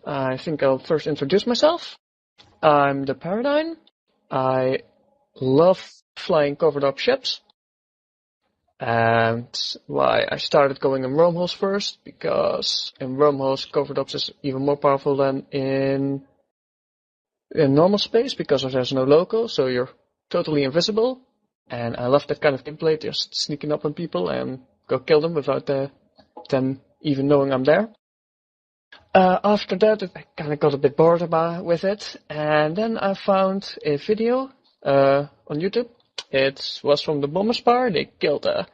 I think I'll first introduce myself. I'm TheParadine. I love flying covered up ships. And why I started going in wormholes first, because in wormholes covered ops is even more powerful than in normal space, because there's no local, so you're totally invisible. And I love that kind of gameplay, just sneaking up on people and go kill them without them even knowing I'm there. After that, I kind of got a bit bored with it, and then I found a video on YouTube. It was from the bomber spar. They killed, I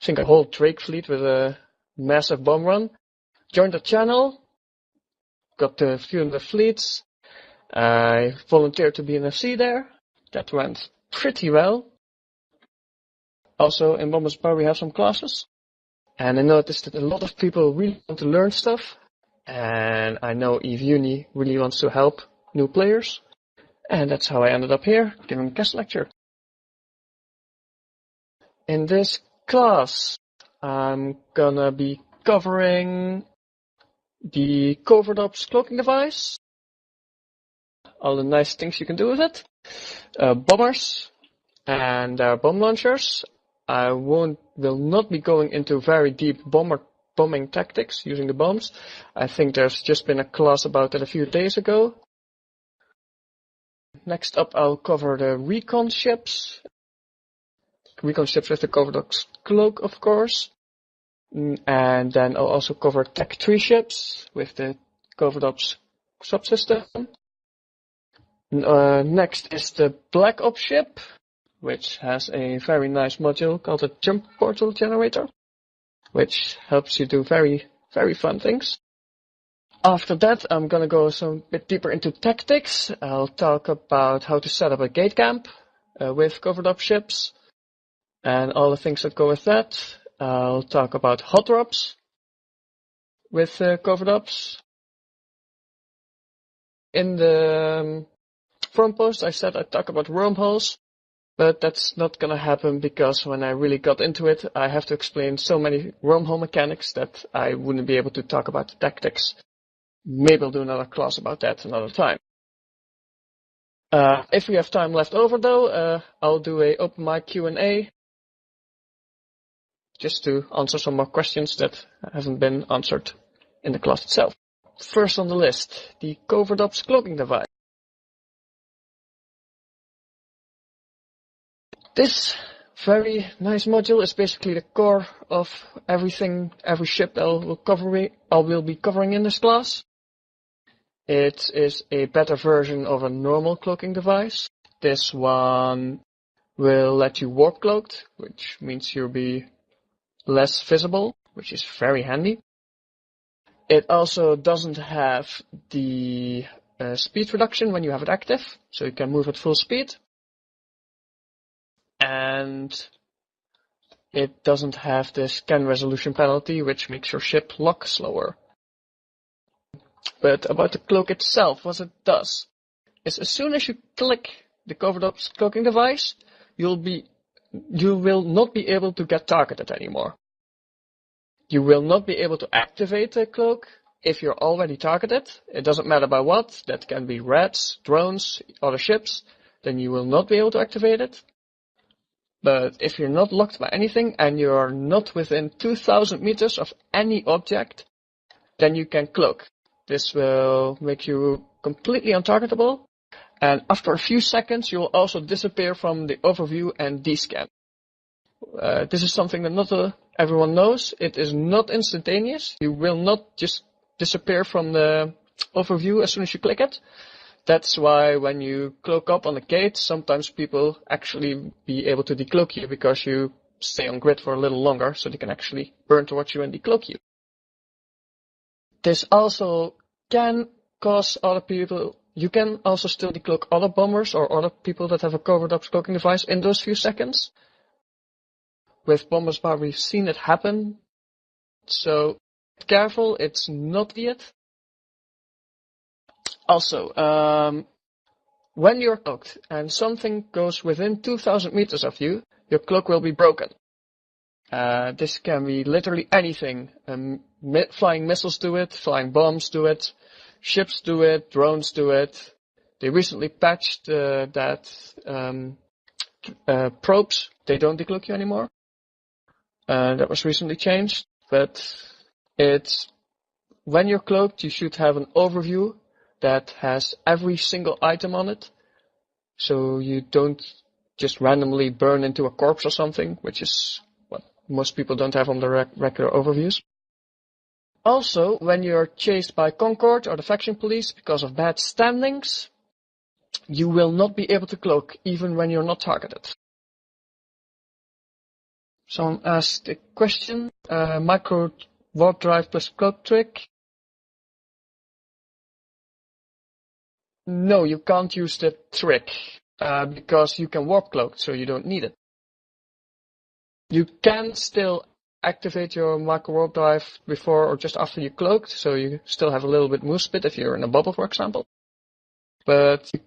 think, a whole Drake fleet with a massive bomb run. Joined the channel, got a few of the fleets. I volunteered to be an FC there. That went pretty well. Also, in bomber spar we have some classes. And I noticed that a lot of people really want to learn stuff. And I know E-UNI really wants to help new players. And that's how I ended up here, giving a guest lecture. In this class, I'm gonna be covering the Covert Ops cloaking device, all the nice things you can do with it, bombers, and bomb launchers. I will not be going into very deep bombing tactics using the bombs. I think there's just been a class about that a few days ago. Next up, I'll cover the recon ships. Recon ships with the Covert Ops cloak, of course. And then I'll also cover Tech 3 ships with the Covert Ops subsystem. Next is the Black Ops ship, which has a very nice module called a Jump Portal Generator, which helps you do very, very fun things. After that, I'm gonna go some bit deeper into tactics. I'll talk about how to set up a gate camp with Covert Ops ships and all the things that go with that. I'll talk about hot drops with Covert Ops. In the forum post, I said I'd talk about wormholes, but that's not gonna happen because when I really got into it, I have to explain so many wormhole mechanics that I wouldn't be able to talk about the tactics. Maybe I'll do another class about that another time. If we have time left over though, I'll do a open mic Q&A just to answer some more questions that haven't been answered in the class itself. First on the list, the Covert Ops cloaking device. This very nice module is basically the core of everything, every ship I will be covering in this class. It is a better version of a normal cloaking device. This one will let you warp cloaked, which means you'll be less visible, which is very handy. It also doesn't have the speed reduction when you have it active, so you can move at full speed. And it doesn't have the scan resolution penalty, which makes your ship lock slower. But about the cloak itself, what it does is as soon as you click the Covert Ops cloaking device, you will not be able to get targeted anymore. You will not be able to activate the cloak if you're already targeted. It doesn't matter by what. That can be rats, drones, other ships. Then you will not be able to activate it. But if you're not locked by anything and you're not within 2,000 meters of any object, then you can cloak. This will make you completely untargetable. And after a few seconds, you will also disappear from the overview and descan. This is something that not everyone knows. It is not instantaneous. You will not just disappear from the overview as soon as you click it. That's why when you cloak up on the gate, sometimes people actually be able to decloak you because you stay on grid for a little longer, so they can actually burn towards you and decloak you. This also can cause other people. You can also still decloak other bombers or other people that have a Covert Ops cloaking device in those few seconds. With bombers bar, we've seen it happen. So be careful, it's not idiot. Also, when you're cloaked and something goes within 2,000 meters of you, your cloak will be broken. This can be literally anything. Flying missiles do it, flying bombs do it, Ships do it, drones do it. They recently patched that probes, they don't decloak you anymore. That was recently changed, but when you're cloaked, you should have an overview that has every single item on it, so you don't just randomly burn into a corpse or something, which is what most people don't have on the regular overviews. Also, when you're chased by Concord or the faction police because of bad standings, you will not be able to cloak even when you're not targeted. Someone asked a question, micro warp drive plus cloak trick. No, you can't use the trick, because you can warp cloak, so you don't need it. You can still activate your micro warp drive before or just after you cloaked, so you still have a little bit move speed if you're in a bubble, for example. But you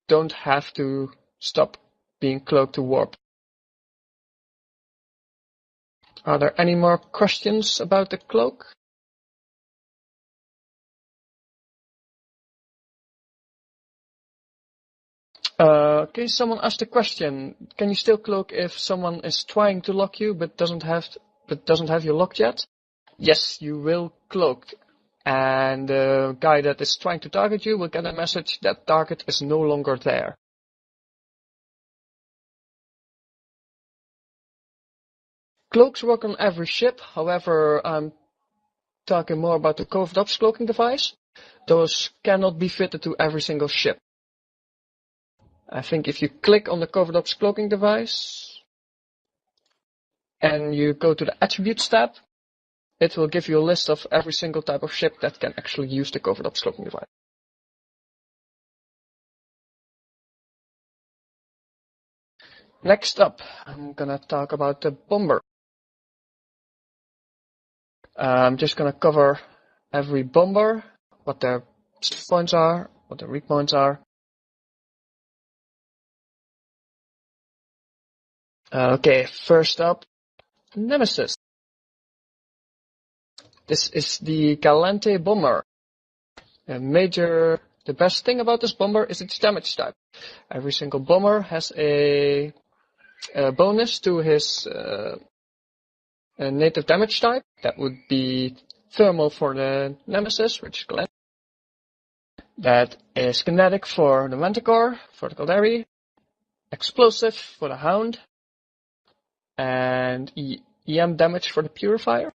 don't have to stop being cloaked to warp. Are there any more questions about the cloak? Okay, someone asked a question. Can you still cloak if someone is trying to lock you but doesn't have you locked yet? Yes, you will cloak. And the guy that is trying to target you will get a message that target is no longer there. Cloaks work on every ship, however, I'm talking more about the Covert Ops cloaking device. Those cannot be fitted to every single ship. I think if you click on the Covert Ops cloaking device and you go to the Attributes tab, it will give you a list of every single type of ship that can actually use the Covert Ops cloaking device. Next up, I'm gonna talk about the bomber. I'm just gonna cover every bomber, what their strength points are, what their weak points are. Okay, first up, Nemesis. This is the Galante bomber. The best thing about this bomber is its damage type. Every single bomber has a bonus to his native damage type. That would be thermal for the Nemesis, which is Galante. That is kinetic for the Manticore, for the Caldari, explosive for the Hound, and EM damage for the Purifier.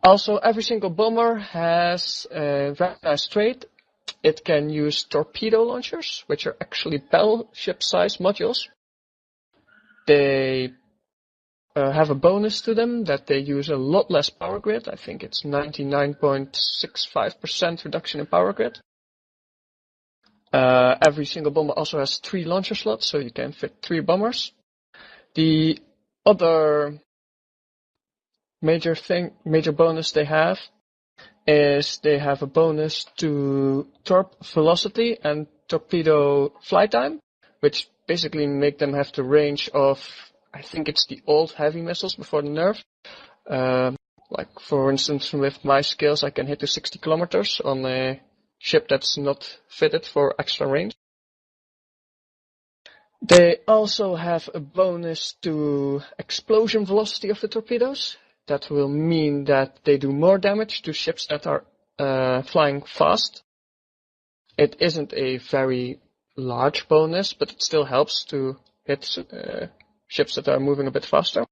Also, every single bomber has a recognized trait. It can use torpedo launchers, which are actually battleship-sized modules. They have a bonus to them that they use a lot less power grid. I think it's 99.65% reduction in power grid. Every single bomber also has 3 launcher slots, so you can fit 3 bombers. The other major bonus they have is they have a bonus to torp velocity and torpedo flight time, which basically make them have the range of, I think it's the old heavy missiles before the nerf. Like for instance, with my skills, I can hit to 60 kilometers on a ship that's not fitted for extra range. They also have a bonus to explosion velocity of the torpedoes. That will mean that they do more damage to ships that are flying fast. It isn't a very large bonus, but it still helps to hit ships that are moving a bit faster.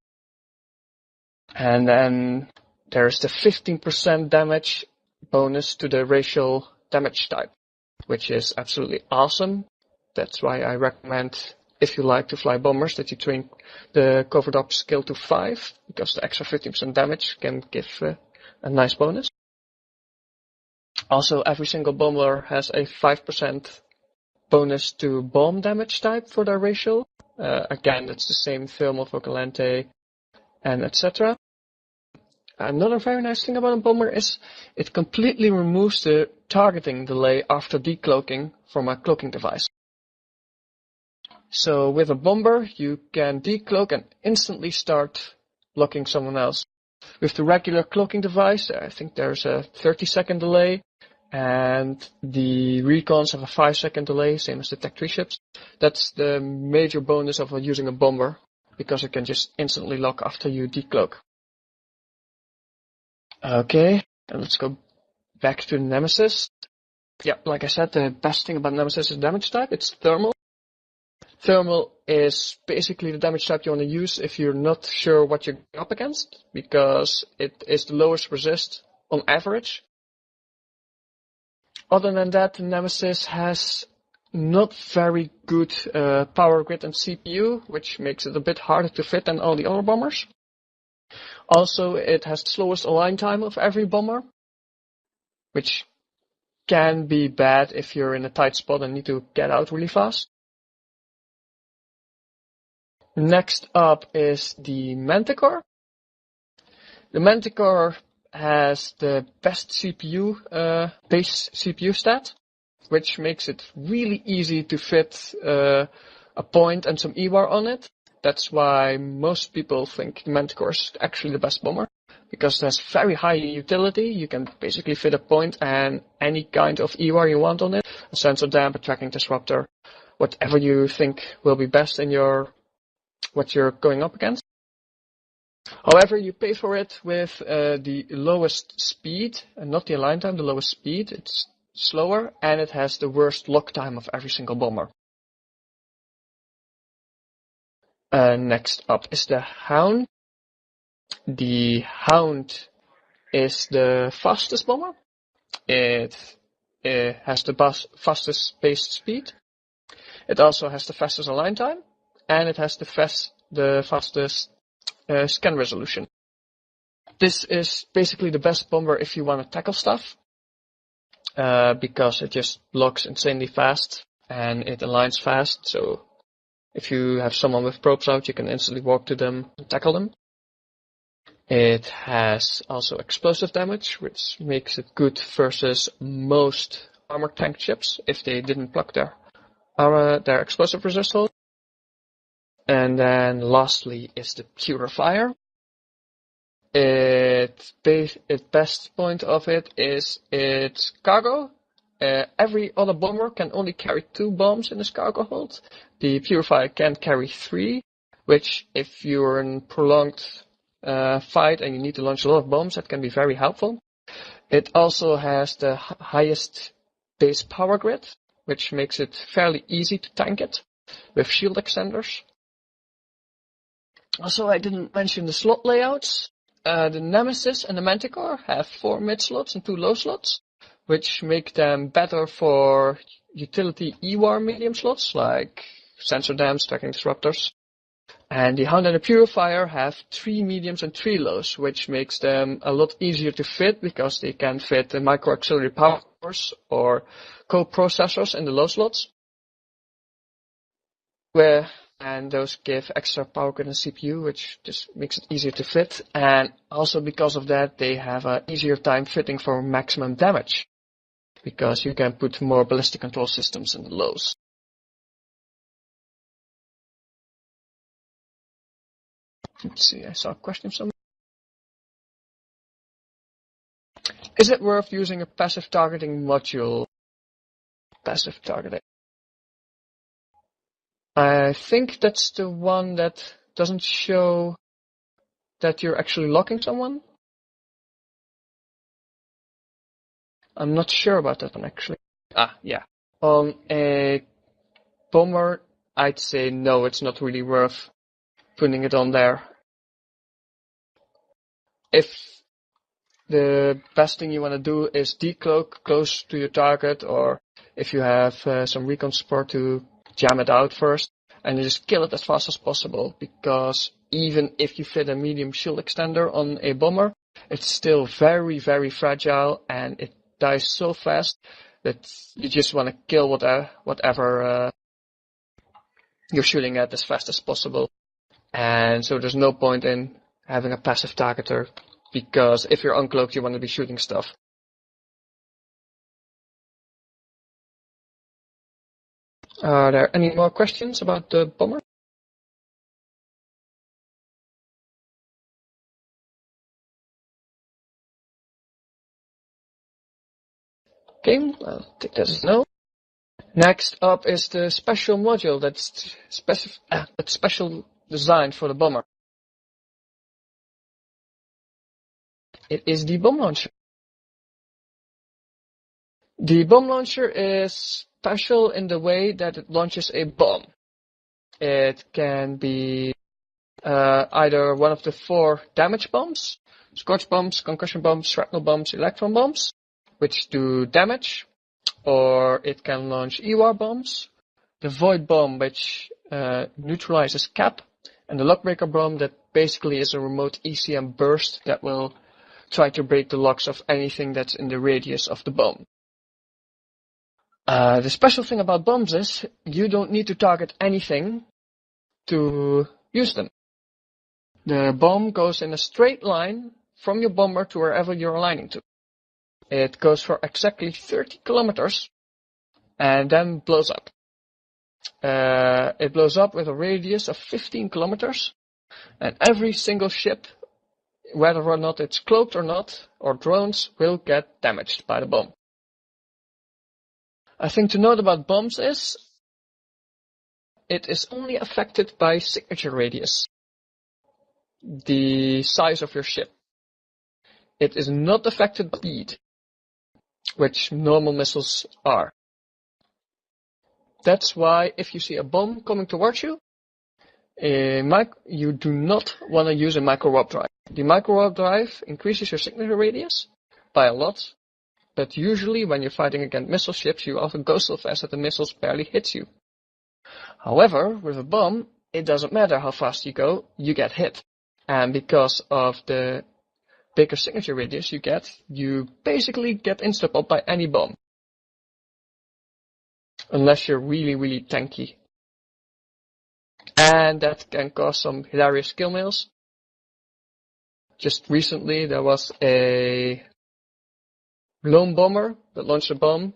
And then there's the 15% damage bonus to the racial damage type, which is absolutely awesome. That's why I recommend, if you like to fly bombers, that you train the Covert Ops skill to 5, because the extra 15% damage can give a nice bonus. Also, every single bomber has a 5% bonus to bomb damage type for their racial. Again, that's the same thermal for Galante and etc. Another very nice thing about a bomber is it completely removes the targeting delay after decloaking from a cloaking device. So with a bomber, you can decloak and instantly start blocking someone else. With the regular cloaking device, I think there's a 30-second delay. and the recons have a 5-second delay, same as the Tech 3 ships. That's the major bonus of using a bomber, because it can just instantly lock after you decloak. Okay, and let's go back to the Nemesis. Yeah, like I said, the best thing about Nemesis is damage type. It's thermal. Thermal is basically the damage type you want to use if you're not sure what you're up against, because it is the lowest resist on average. Other than that, the Nemesis has not very good power grid and CPU, which makes it a bit harder to fit than all the other bombers. Also, it has the slowest align time of every bomber, which can be bad if you're in a tight spot and need to get out really fast. Next up is the Manticore. The Manticore has the best base CPU stat, which makes it really easy to fit a point and some EWAR on it. That's why most people think the Manticore is actually the best bomber, because it has very high utility. You can basically fit a point and any kind of EWAR you want on it. A sensor damp, a tracking disruptor, whatever you think will be best in what you're going up against. However, you pay for it with the lowest speed, and not the align time, the lowest speed. It's slower, and it has the worst lock time of every single bomber. Next up is the Hound. The Hound is the fastest bomber. It has the fastest base speed. It also has the fastest align time, and it has the fastest scan resolution. This is basically the best bomber if you want to tackle stuff, because it just blocks insanely fast and it aligns fast. So if you have someone with probes out, you can instantly walk to them and tackle them. It has also explosive damage, which makes it good versus most armored tank ships if they didn't block their explosive resist hold. And then lastly is the Purifier. Its best point of it is its cargo. Every other bomber can only carry 2 bombs in its cargo hold. The Purifier can carry 3, which if you're in prolonged fight and you need to launch a lot of bombs, that can be very helpful. It also has the highest base power grid, which makes it fairly easy to tank it with shield extenders. Also, I didn't mention the slot layouts. The Nemesis and the Manticore have 4 mid slots and 2 low slots, which make them better for utility EWAR medium slots like sensor dams, tracking disruptors. And the Hound and the Purifier have 3 mediums and 3 lows, which makes them a lot easier to fit because they can fit the micro auxiliary power cores or co-processors in the low slots. And those give extra power grid and CPU, which just makes it easier to fit. And also because of that, they have an easier time fitting for maximum damage, because you can put more ballistic control systems in the lows. Let's see, I saw a question somewhere. Is it worth using a passive targeting module? Passive targeting. I think that's the one that doesn't show that you're actually locking someone. I'm not sure about that one actually. Yeah. On a bomber, I'd say no, it's not really worth putting it on there. If the best thing you want to do is decloak close to your target, or if you have some recon support, to jam it out first and you just kill it as fast as possible, because even if you fit a medium shield extender on a bomber, it's still very, very fragile and it dies so fast that you just want to kill whatever you're shooting at as fast as possible. And so there's no point in having a passive targeter, because if you're uncloaked, you want to be shooting stuff. Are there any more questions about the bomber? Okay, I'll take that as no. Next up is the special module that's special designed for the bomber. It is the bomb launcher. The bomb launcher is special in the way that it launches a bomb. It can be either one of the 4 damage bombs, scorch bombs, concussion bombs, shrapnel bombs, electron bombs, which do damage, or it can launch EWAR bombs, the void bomb, which neutralizes cap, and the lockbreaker bomb that basically is a remote ECM burst that will try to break the locks of anything that's in the radius of the bomb. The special thing about bombs is you don't need to target anything to use them. The bomb goes in a straight line from your bomber to wherever you're aligning to. It goes for exactly 30 kilometers and then blows up. It blows up with a radius of 15 kilometers, and every single ship, whether or not it's cloaked or not, or drones, will get damaged by the bomb. A thing to note about bombs is it is only affected by signature radius, the size of your ship. It is not affected by speed, which normal missiles are. That's why if you see a bomb coming towards you, you do not want to use a micro warp drive. The micro warp drive increases your signature radius by a lot, but usually when you're fighting against missile ships, you often go so fast that the missiles barely hit you. However, with a bomb, it doesn't matter how fast you go, you get hit. And because of the bigger signature radius you basically get insta-popped by any bomb. Unless you're really, really tanky. And that can cause some hilarious kill mails. Just recently there was a lone bomber that launched a bomb,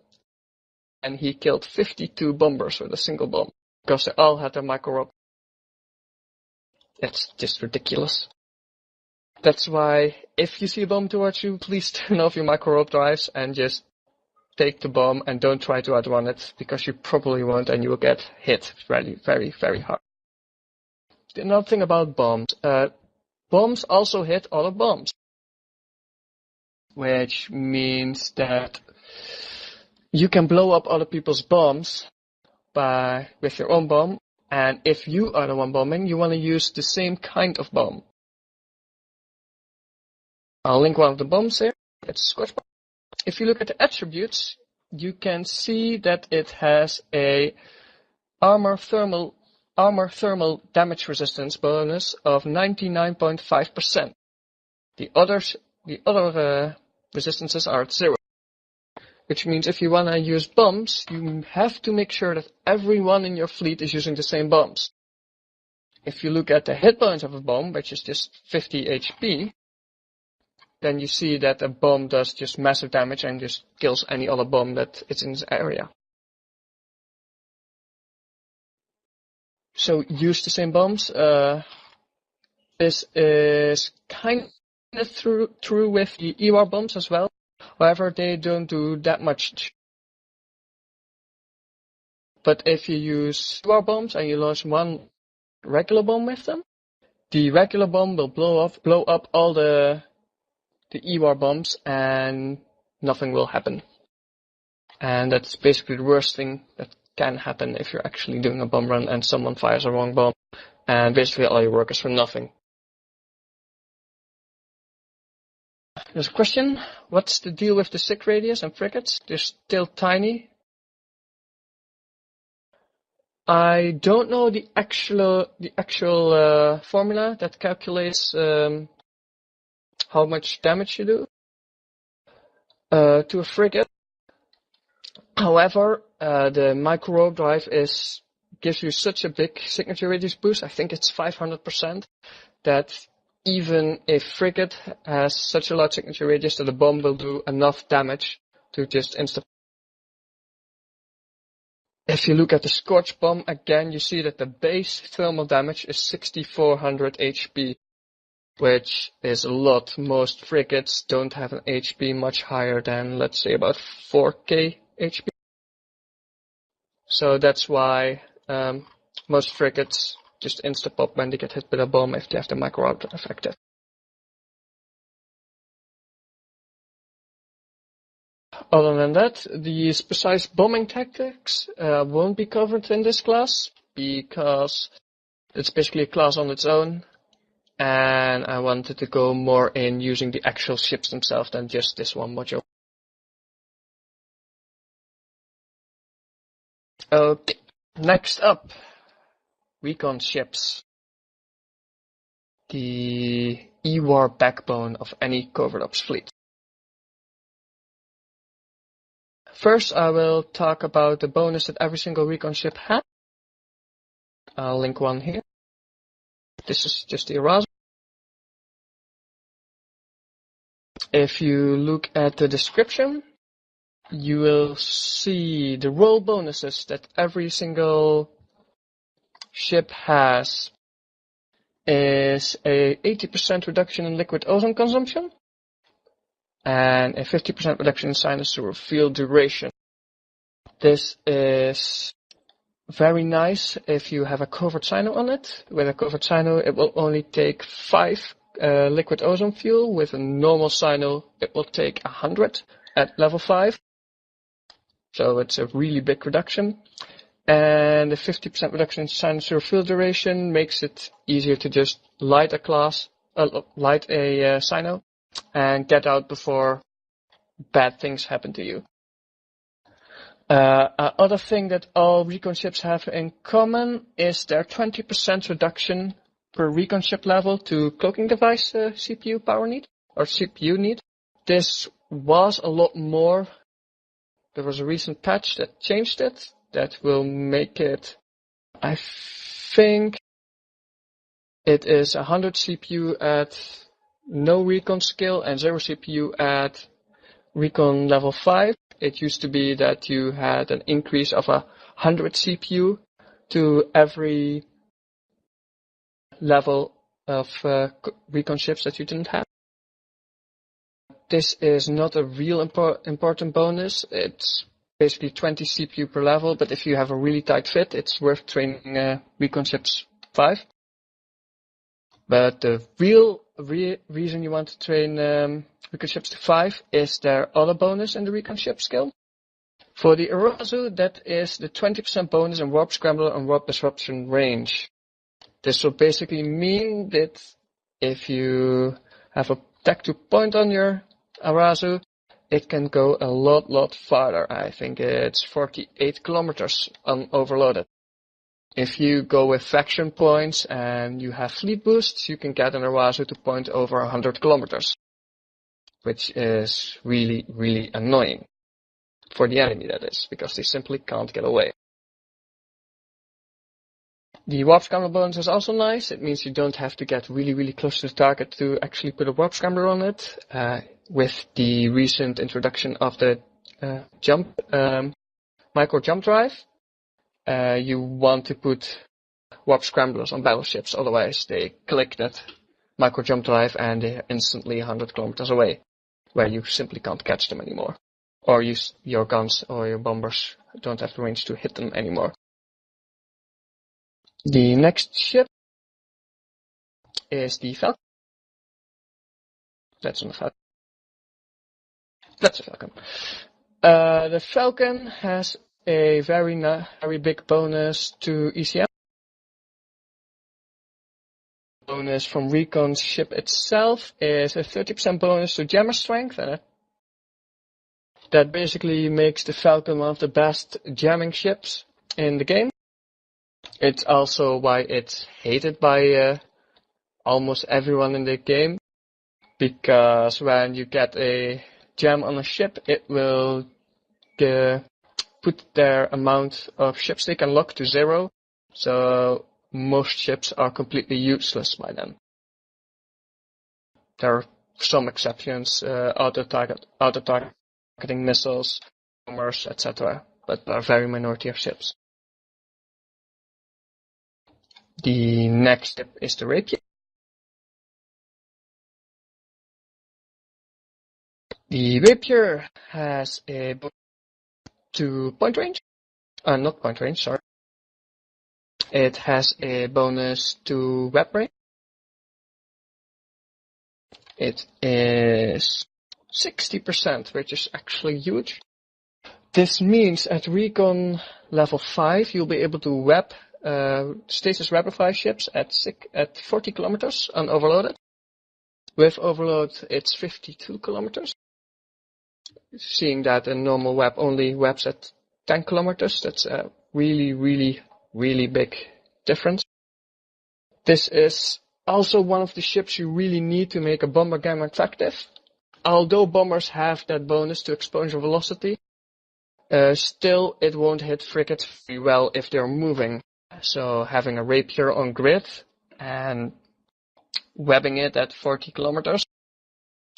and he killed 52 bombers with a single bomb, because they all had their micro warp. That's just ridiculous. That's why, if you see a bomb towards you, please turn off your micro warp drives and just take the bomb and don't try to outrun it, because you probably won't and you will get hit very, very, very hard. Another thing about bombs. Bombs also hit other bombs, which means that you can blow up other people's bombs with your own bomb, and if you are the one bombing, you want to use the same kind of bomb. I'll link one of the bombs here. It's a scorch bomb. If you look at the attributes, you can see that it has a armor thermal damage resistance bonus of 99.5%. The other resistances are at 0. Which means if you want to use bombs, you have to make sure that everyone in your fleet is using the same bombs. If you look at the hit points of a bomb, which is just 50 HP, then you see that a bomb does just massive damage and just kills any other bomb that is in this area. So use the same bombs. This is kind of true with the EWAR bombs as well. However, they don't do that much. But if you use EWAR bombs and you launch one regular bomb with them, the regular bomb will blow up all the EWAR bombs and nothing will happen. And that's basically the worst thing that can happen if you're actually doing a bomb run and someone fires a wrong bomb, and basically all your work is for nothing. There's a question: what's the deal with the SIG radius and frigates? They're still tiny. I don't know the actual formula that calculates how much damage you do to a frigate. However, the micro warp drive gives you such a big signature radius boost, I think it's 500%, that even a frigate has such a large signature radius that a bomb will do enough damage to just insta. If you look at the Scorch bomb, again, you see that the base thermal damage is 6400 HP. which is a lot. Most frigates don't have an HP much higher than, let's say, about 4k HP. So that's why most frigates just insta-pop when they get hit with a bomb if they have the micro-auto effective. Other than that, the precise bombing tactics won't be covered in this class, because it's basically a class on its own, and I wanted to go more in using the actual ships themselves than just this one module. Okay, next up, recon ships. The E-War backbone of any Covert Ops fleet. First, I will talk about the bonus that every single recon ship has. I'll link one here. This is just the Erasmus. If you look at the description, you will see the role bonuses that every single ship has is a 80% reduction in liquid ozone consumption and a 50% reduction in sinus field duration. This is very nice if you have a covert sino on it. With a covert sino, it will only take 5 liquid ozone fuel. With a normal sino, it will take 100 at level 5. So it's a really big reduction. And the 50% reduction in sinus field duration makes it easier to just light a sino and get out before bad things happen to you. Other thing that all recon ships have in common is their 20% reduction per recon ship level to cloaking device CPU power need, or CPU need. This was a lot more. There was a recent patch that changed it, that will make it, I think it is 100 CPU at no recon skill and 0 CPU at recon level 5. It used to be that you had an increase of 100 CPU to every level of recon ships that you didn't have. This is not a real important bonus. It's basically 20 CPU per level, but if you have a really tight fit, it's worth training recon ships 5. But the real reason you want to train recon ships to 5 is their other bonus in the recon ship skill. For the Arazu, that is the 20% bonus in warp scrambler and warp disruption range. This will basically mean that if you have a tech-to point on your Arazu, it can go a lot farther. I think it's 48 kilometers overloaded. If you go with faction points and you have fleet boosts, you can get an Arazu to point over 100 kilometers, which is really annoying. For the enemy, that is, because they simply can't get away. The warp scrambler bonus is also nice. It means you don't have to get really close to the target to actually put a warp scrambler on it. With the recent introduction of the micro jump drive, you want to put warp scramblers on battleships, otherwise they click that micro jump drive and they're instantly 100 kilometers away, where you simply can't catch them anymore. Or your guns or your bombers don't have the range to hit them anymore. The next ship is the Falcon. That's a Falcon. The Falcon has a very big bonus to ECM. Bonus from recon ship itself is a 30% bonus to jammer strength, and that basically makes the Falcon one of the best jamming ships in the game. It's also why it's hated by almost everyone in the game, because when you get a jam on a ship, it will put their amount of ships they can lock to 0, so most ships are completely useless by then. There are some exceptions, auto-targeting missiles, bombers, etc., but there are very minority of ships. The next ship is the Rapier. The rapier has a bonus to point range. Not point range, sorry. It has a bonus to web range. It is 60%, which is actually huge. This means at recon level 5, you'll be able to web stasis weapify ships at 40 kilometers unoverloaded. With overload, it's 52 kilometers. Seeing that a normal web only webs at 10 kilometers, that's a really, really, really big difference. This is also one of the ships you really need to make a bomber gamma effective. Although bombers have that bonus to exposure velocity, still it won't hit frigates very well if they're moving. So having a rapier on grid and webbing it at 40 kilometers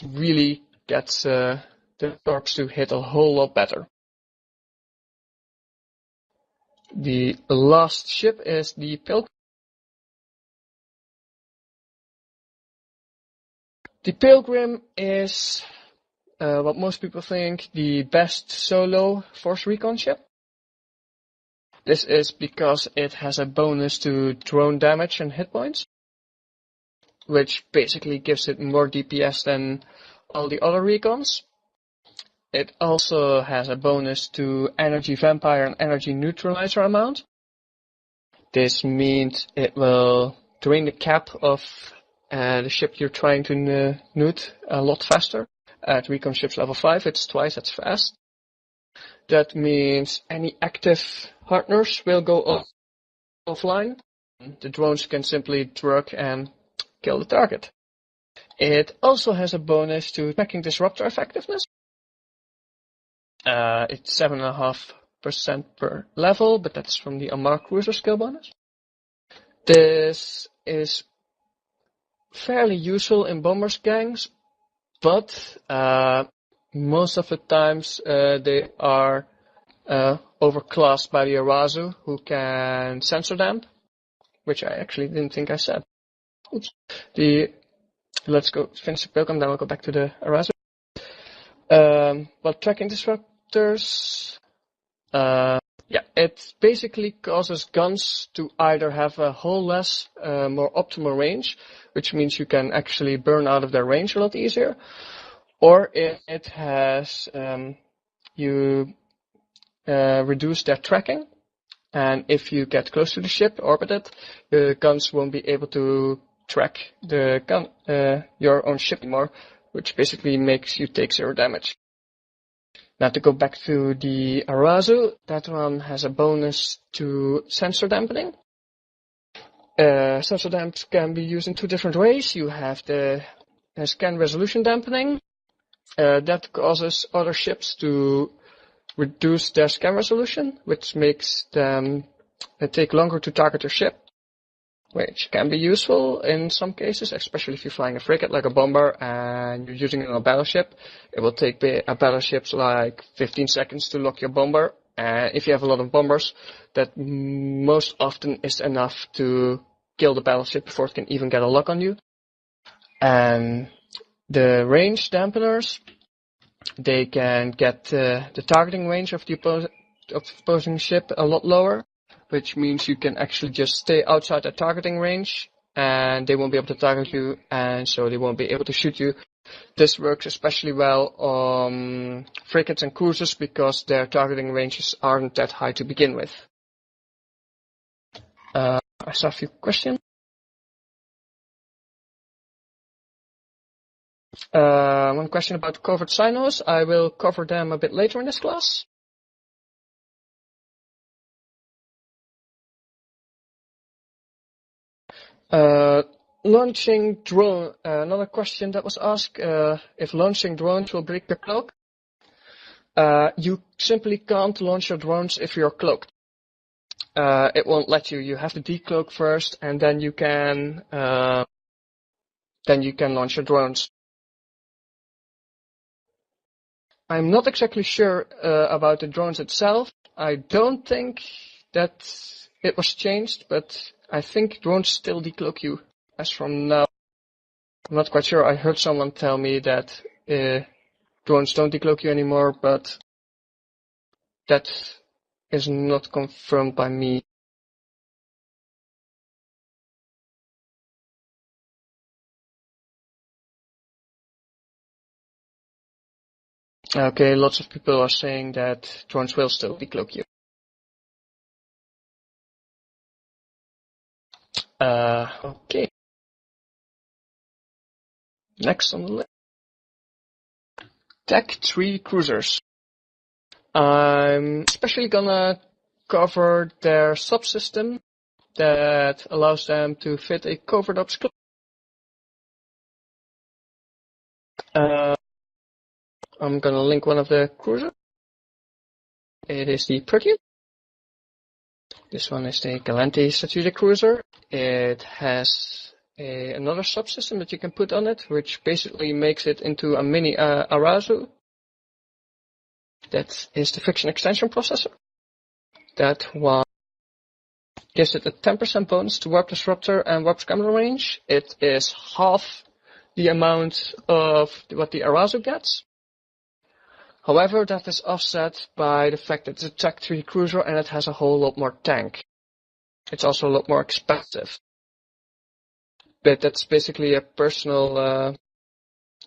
really gets the torps to hit a whole lot better. The last ship is the Pilgrim. The Pilgrim is what most people think the best solo force recon ship. This is because it has a bonus to drone damage and hit points, which basically gives it more DPS than all the other recons. It also has a bonus to energy vampire and energy neutralizer amount. This means it will drain the cap of the ship you're trying to nuke a lot faster. At recon ships level 5, it's twice as fast. That means any active partners will go offline. The drones can simply drug and kill the target. It also has a bonus to tracking disruptor effectiveness. It's 7.5% per level, but that's from the Amar Cruiser skill bonus. This is fairly useful in bombers gangs, but most of the times they are overclassed by the Arazu, who can sensor damp, which I actually didn't think I said. Oops. Let's go finish the Pilgrim, then we'll go back to the Arazu. Well, tracking disruptors, it basically causes guns to either have a whole less, more optimal range, which means you can actually burn out of their range a lot easier, or it has reduce their tracking, and if you get close to the ship, orbit it, the guns won't be able to track your own ship anymore, which basically makes you take 0 damage. Now to go back to the Arazu, that one has a bonus to sensor dampening. Sensor damps can be used in 2 different ways. You have the scan resolution dampening. That causes other ships to reduce their scan resolution, which makes them take longer to target your ship, which can be useful in some cases, especially if you're flying a frigate like a bomber and you're using it on a battleship. It will take a battleship like 15 seconds to lock your bomber. If you have a lot of bombers, that most often is enough to kill the battleship before it can even get a lock on you. And the range dampeners, they can get the targeting range of the opposing ship a lot lower, which means you can actually just stay outside the targeting range and they won't be able to target you, and so they won't be able to shoot you. This works especially well on frigates and cruisers because their targeting ranges aren't that high to begin with. I saw a few questions. One question about covert signals. I will cover them a bit later in this class. Launching drone. Another question that was asked, if launching drones will break your cloak. You simply can't launch your drones if you're cloaked. It won't let you. You have to decloak first, and then you can launch your drones. I'm not exactly sure about the drones itself. I don't think that it was changed, but I think drones still decloak you as from now. I'm not quite sure. I heard someone tell me that drones don't decloak you anymore, but that is not confirmed by me. Okay, lots of people are saying that drones will still decloak you. Okay. Next on the list. Tech 3 cruisers. I'm especially gonna cover their subsystem that allows them to fit a covert ops cloak. I'm gonna link one of the cruisers. It is the Proteus. This one is the Galante strategic cruiser. It has another subsystem that you can put on it, which basically makes it into a mini Arazu. That is the friction extension processor. That one gives it a 10% bonus to warp disruptor and warp camera range. It is half the amount of what the Arazu gets. However, that is offset by the fact that it's a Tech 3 cruiser and it has a whole lot more tank. It's also a lot more expensive. But that's basically a personal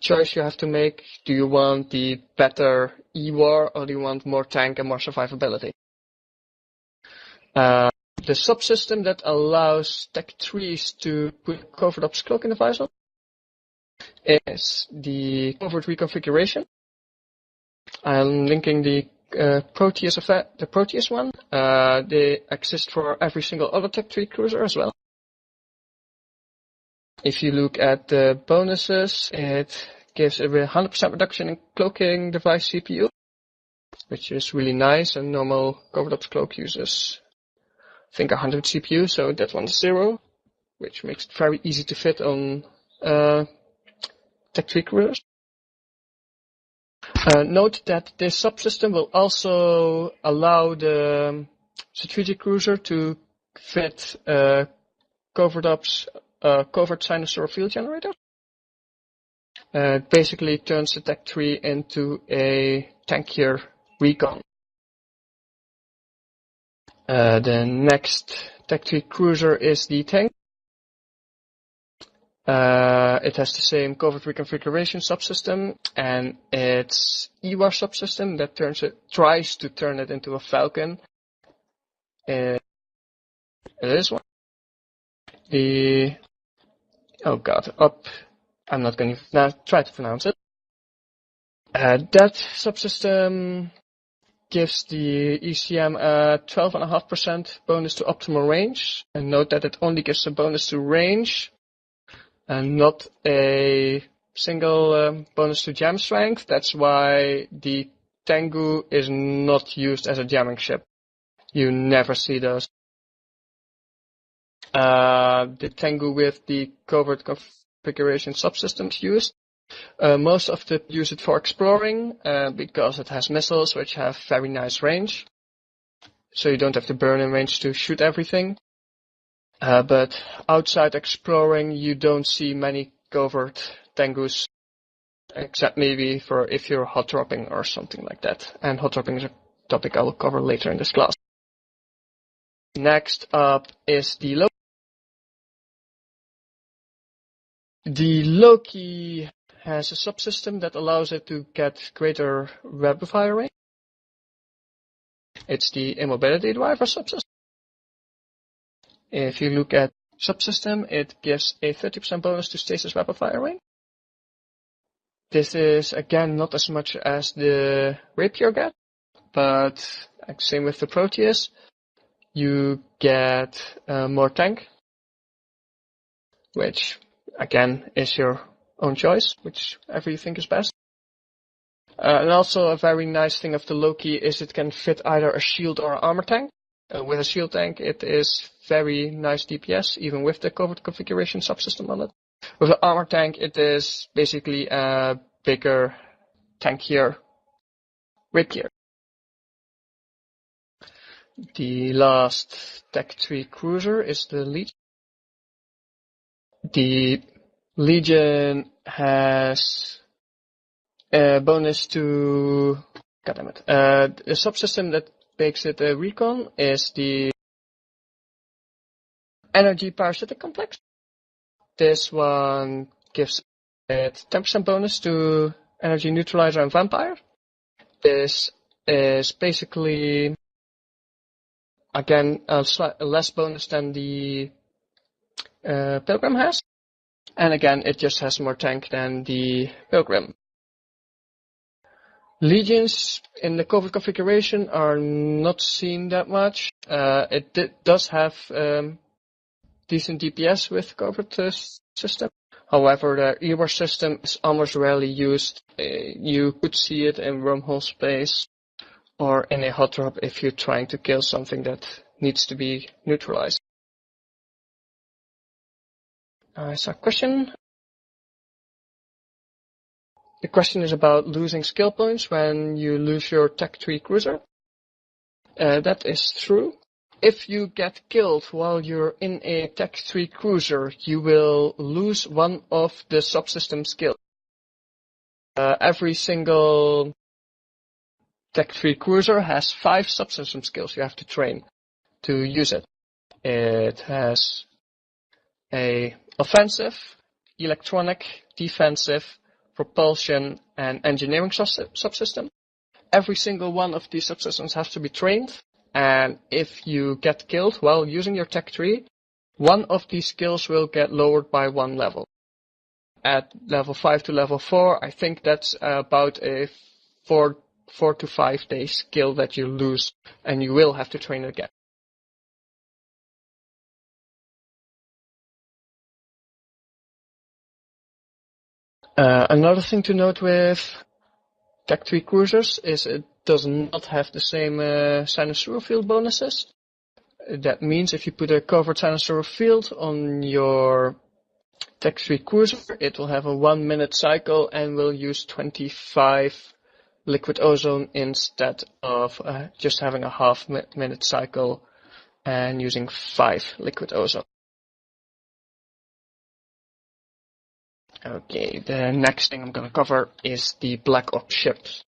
choice you have to make. Do you want the better E-War or do you want more tank and more survivability? The subsystem that allows Tech 3s to put covert ops cloaking device on is the covert reconfiguration. I'm linking the Proteus of that, the Proteus one. They exist for every single other Tech 3 cruiser as well. If you look at the bonuses, it gives a 100% reduction in cloaking device CPU, which is really nice, and normal covert ops cloak uses, I think, 100 CPU, so that one's 0, which makes it very easy to fit on Tech 3 cruisers. Note that this subsystem will also allow the strategic cruiser to fit covert ops covert sinusoidal field generator. It basically turns the Tech 3 into a tankier recon. The next Tech 3 cruiser is the tank. It has the same covert reconfiguration subsystem, and its E-War subsystem that tries to turn it into a Falcon. It is one. I'm not going to try to pronounce it. That subsystem gives the ECM a 12.5% bonus to optimal range, and note that it only gives a bonus to range, and not a single bonus to jam strength. That's why the Tengu is not used as a jamming ship. You never see those. The Tengu with the covert configuration subsystems used. Most of them use it for exploring because it has missiles which have very nice range. So you don't have to burn in range to shoot everything. But outside exploring, you don't see many covert Tengus, except maybe for if you're hot dropping or something like that. And hot dropping is a topic I will cover later in this class. Next up is the Loki. The Loki has a subsystem that allows it to get greater rapid fire range. It's the immobility driver subsystem. If you look at subsystem, it gives a 30% bonus to stasis rapid fire range. This is again not as much as the Rapier gets, but same with the Proteus. You get more tank, which again is your own choice, whichever you think is best. And also a very nice thing of the Loki is it can fit either a shield or an armor tank. With a shield tank, it is very nice DPS, even with the covert configuration subsystem on it. With an armor tank, it is basically a bigger, tankier Rapier. The last Tech 3 cruiser is the Legion. The Legion has bonus to... Goddammit. The subsystem that makes it a recon is the energy parasitic complex. This one gives it 10% bonus to energy neutralizer and vampire. This is basically, again, a less bonus than the Pilgrim has. And again, it just has more tank than the Pilgrim. Legions in the Covert configuration are not seen that much. It does have decent DPS with Covert system. However, the EWAR system is almost rarely used. You could see it in wormhole space or in a hot drop if you're trying to kill something that needs to be neutralized. I saw a question. The question is about losing skill points when you lose your Tech 3 cruiser. That is true. If you get killed while you're in a Tech 3 cruiser, you will lose one of the subsystem skills. Every single Tech 3 cruiser has 5 subsystem skills you have to train to use it. It has a offensive, electronic, defensive, propulsion, and engineering subsystem. Every single one of these subsystems has to be trained, and if you get killed while using your Tech 3, one of these skills will get lowered by 1 level. At level 5 to level 4, I think that's about a 4 to 5 day skill that you lose, and you will have to train it again. Another thing to note with Tech 3 cruisers is it does not have the same Sinus field bonuses. That means if you put a covered Sinus field on your Tech 3 cruiser, it will have a 1 minute cycle and will use 25 liquid ozone instead of just having a half minute cycle and using 5 liquid ozone. Okay, the next thing I'm going to cover is the Black Ops ships.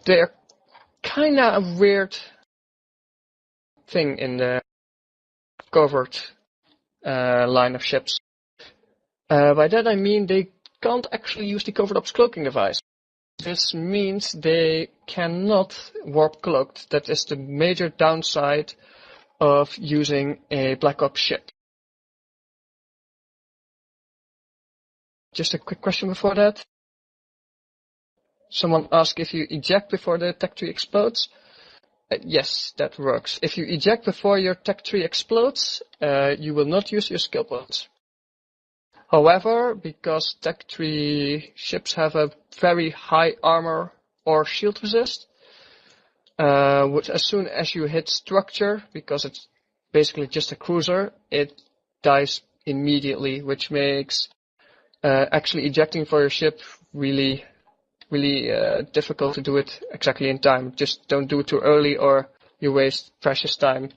They're kind of a weird thing in the Covert line of ships. By that I mean they can't actually use the Covert Ops cloaking device. This means they cannot warp cloaked. That is the major downside of using a Black Ops ship. Just a quick question before that. Someone asked if you eject before the Tech 3 explodes. Yes, that works. If you eject before your Tech 3 explodes, you will not use your skill points. However, because Tech 3 ships have a very high armor or shield resist, which as soon as you hit structure, because it's basically just a cruiser, it dies immediately, which makes actually ejecting for your ship really difficult to do it exactly in time. Just don't do it too early or you waste precious time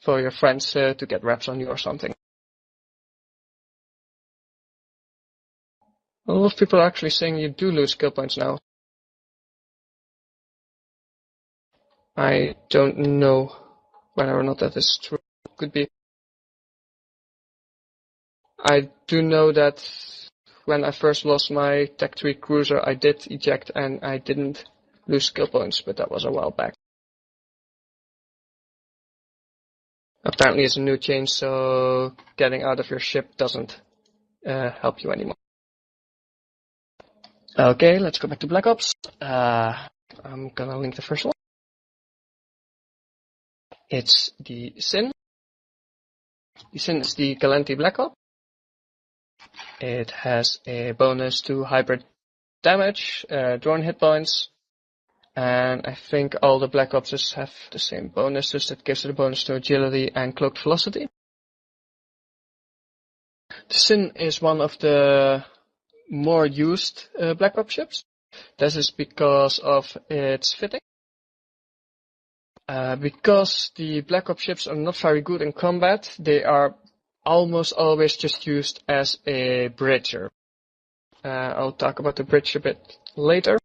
for your friends to get reps on you or something. A lot of people are actually saying you do lose skill points now. I don't know whether or not that is true. Could be. I do know that when I first lost my Tech 3 cruiser, I did eject and I didn't lose skill points, but that was a while back. Apparently it's a new change, so getting out of your ship doesn't help you anymore. Okay, let's go back to Black Ops. I'm gonna link the first one. It's the Sin. The Sin is the Galanti Black Ops. It has a bonus to hybrid damage, drone hit points, and I think all the Black Opses have the same bonuses that gives it a bonus to agility and cloaked velocity. The Sin is one of the more used Black Ops ships. This is because of its fitting. Because the Black Ops ships are not very good in combat, they are almost always just used as a bridger. I'll talk about the bridge a bit later.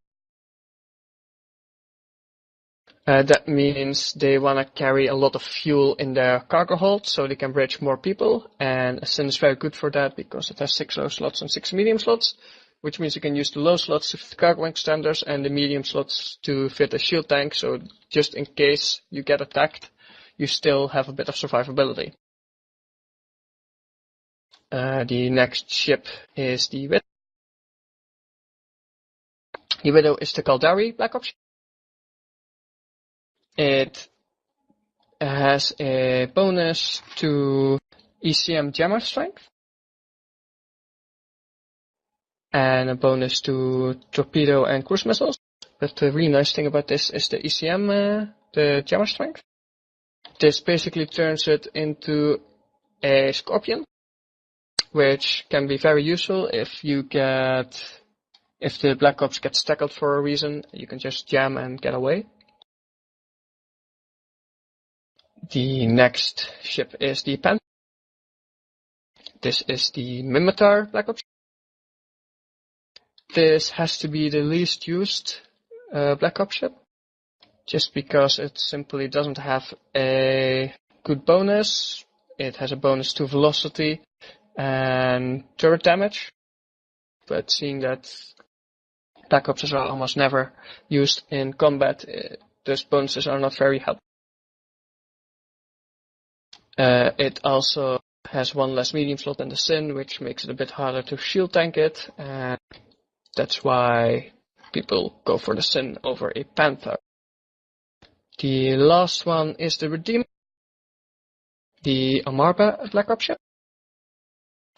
That means they want to carry a lot of fuel in their cargo hold so they can bridge more people. And a SIN is very good for that because it has 6 low slots and 6 medium slots, which means you can use the low slots to fit the cargo extenders and the medium slots to fit a shield tank. So just in case you get attacked, you still have a bit of survivability. The next ship is the Widow. The Widow is the Caldari Black Ops ship. It has a bonus to ECM jammer strength and a bonus to torpedo and cruise missiles. But the really nice thing about this is the ECM, the jammer strength. This basically turns it into a Scorpion, which can be very useful if the Black Ops gets tackled for a reason, you can just jam and get away. The next ship is the Panther. This is the Mimitar Black Ops. This has to be the least used Black Ops ship, just because it simply doesn't have a good bonus. It has a bonus to velocity and turret damage, but seeing that Black Ops are almost never used in combat, those bonuses are not very helpful. It also has 1 less medium slot than the SIN, which makes it a bit harder to shield tank it, and that's why people go for the SIN over a Panther. The last one is the Redeemer, the Amarba Black Ops ship.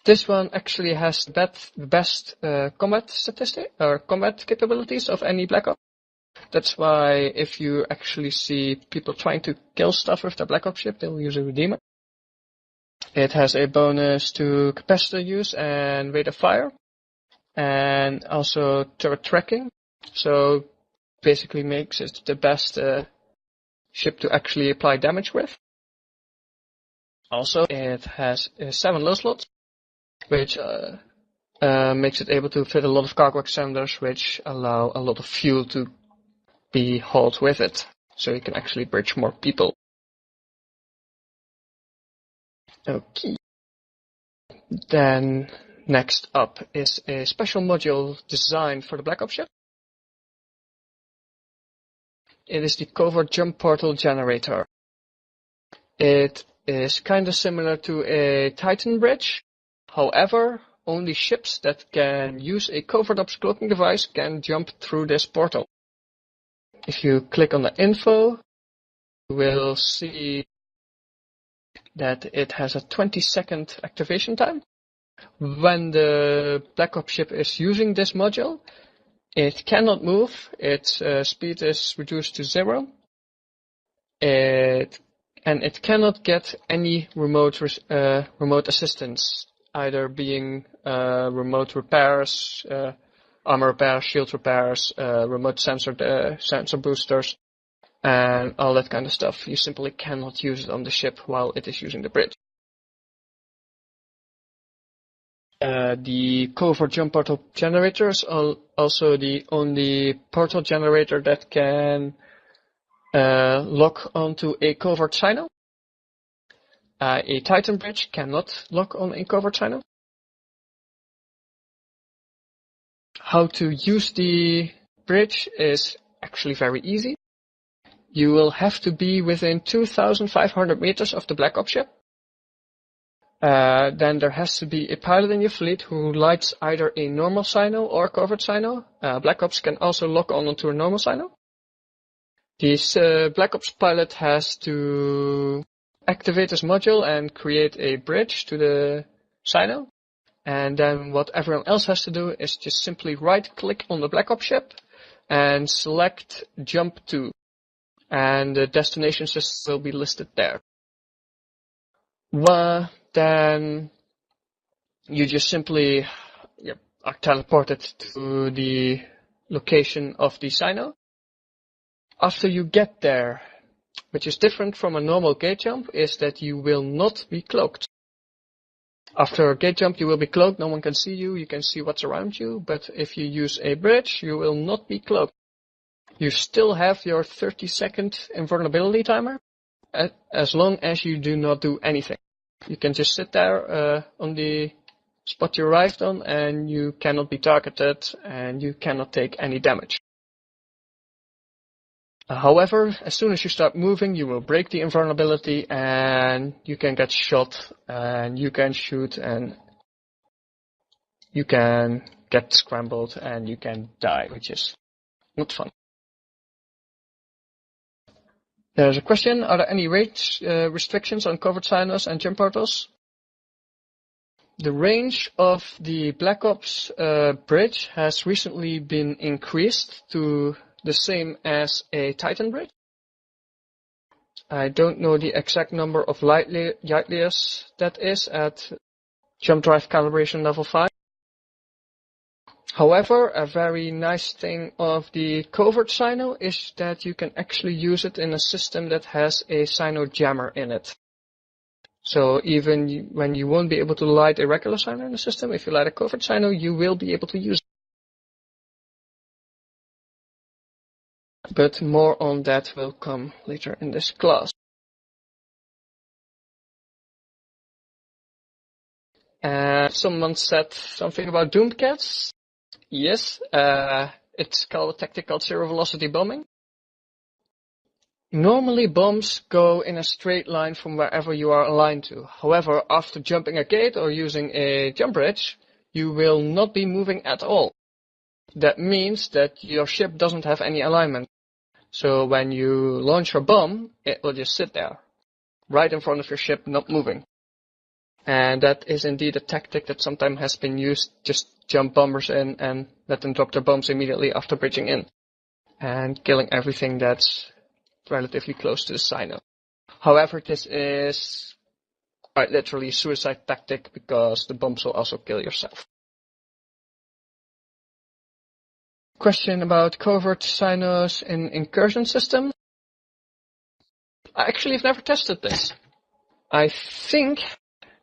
This one actually has the best combat statistic or combat capabilities of any Black Ops. That's why if you actually see people trying to kill stuff with their Black Ops ship, they'll use a Redeemer. It has a bonus to capacitor use and rate of fire, and also turret tracking. So basically makes it the best ship to actually apply damage with. Also, it has 7 low slots, which makes it able to fit a lot of cargo extenders, which allow a lot of fuel to be hauled with it, so you can actually bridge more people. Okay. Then next up is a special module designed for the Black Ops ship. It is the Covert Jump Portal Generator. It is kind of similar to a Titan bridge. However, only ships that can use a Covert Ops cloaking device can jump through this portal. If you click on the info, you will see that it has a 20-second activation time. When the Black Ops ship is using this module, it cannot move. Its speed is reduced to 0. And it cannot get any remote assistance, either being remote repairs, armor repairs, shield repairs, remote sensor boosters, and all that kind of stuff. You simply cannot use it on the ship while it is using the bridge. The Covert Jump Portal Generator is also the only portal generator that can lock onto a covert signal. A Titan bridge cannot lock on a covert signal. How to use the bridge is actually very easy. You will have to be within 2,500 meters of the Black Ops ship. Then there has to be a pilot in your fleet who lights either a normal signal or a covert signal. Black Ops can also lock onto a normal signal. This Black Ops pilot has to activate this module and create a bridge to the signal. And then what everyone else has to do is just simply right-click on the Black Ops ship and select Jump To. And the destination system will be listed there. Then you just simply are teleported to the location of the signal. After you get there, which is different from a normal gate jump, is that you will not be cloaked. After a gate jump, you will be cloaked. No one can see you. You can see what's around you. But if you use a bridge, you will not be cloaked. You still have your 30-second invulnerability timer, as long as you do not do anything. You can just sit there on the spot you arrived on, and you cannot be targeted, and you cannot take any damage. However, as soon as you start moving, you will break the invulnerability, and you can get shot, and you can shoot, and you can get scrambled, and you can die, which is not fun. There's a question: are there any range restrictions on covert silos and jump portals? The range of the Black Ops bridge has recently been increased to the same as a Titan bridge. I don't know the exact number of light years that is at jump drive calibration level 5. However, a very nice thing of the covert sino is that you can actually use it in a system that has a sino jammer in it. So even when you won't be able to light a regular sino in the system, if you light a covert sino, you will be able to use it. But more on that will come later in this class. Someone said something about doomed cats. Yes, it's called a tactic called zero velocity bombing. Normally bombs go in a straight line from wherever you are aligned to. However, after jumping a gate or using a jump bridge, you will not be moving at all. That means that your ship doesn't have any alignment. So when you launch your bomb, it will just sit there, right in front of your ship, not moving. And that is indeed a tactic that sometimes has been used. Just jump bombers in and let them drop their bombs immediately after bridging in, and killing everything that's relatively close to the sino. However, this is quite literally a suicide tactic because the bombs will also kill yourself. Question about covert sinos in incursion system. I actually have never tested this. I think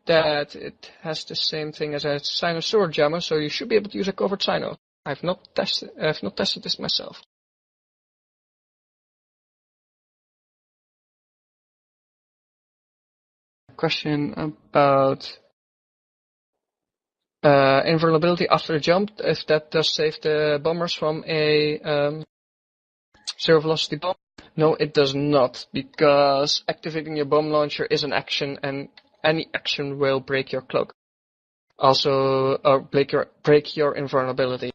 that it has the same thing as a sino sword jammer, so you should be able to use a covert sino. I've not tested this myself. Question about invulnerability after a jump, if that does save the bombers from a zero velocity bomb. No, it does not, because activating your bomb launcher is an action, and any action will break your cloak. Also, break your invulnerability.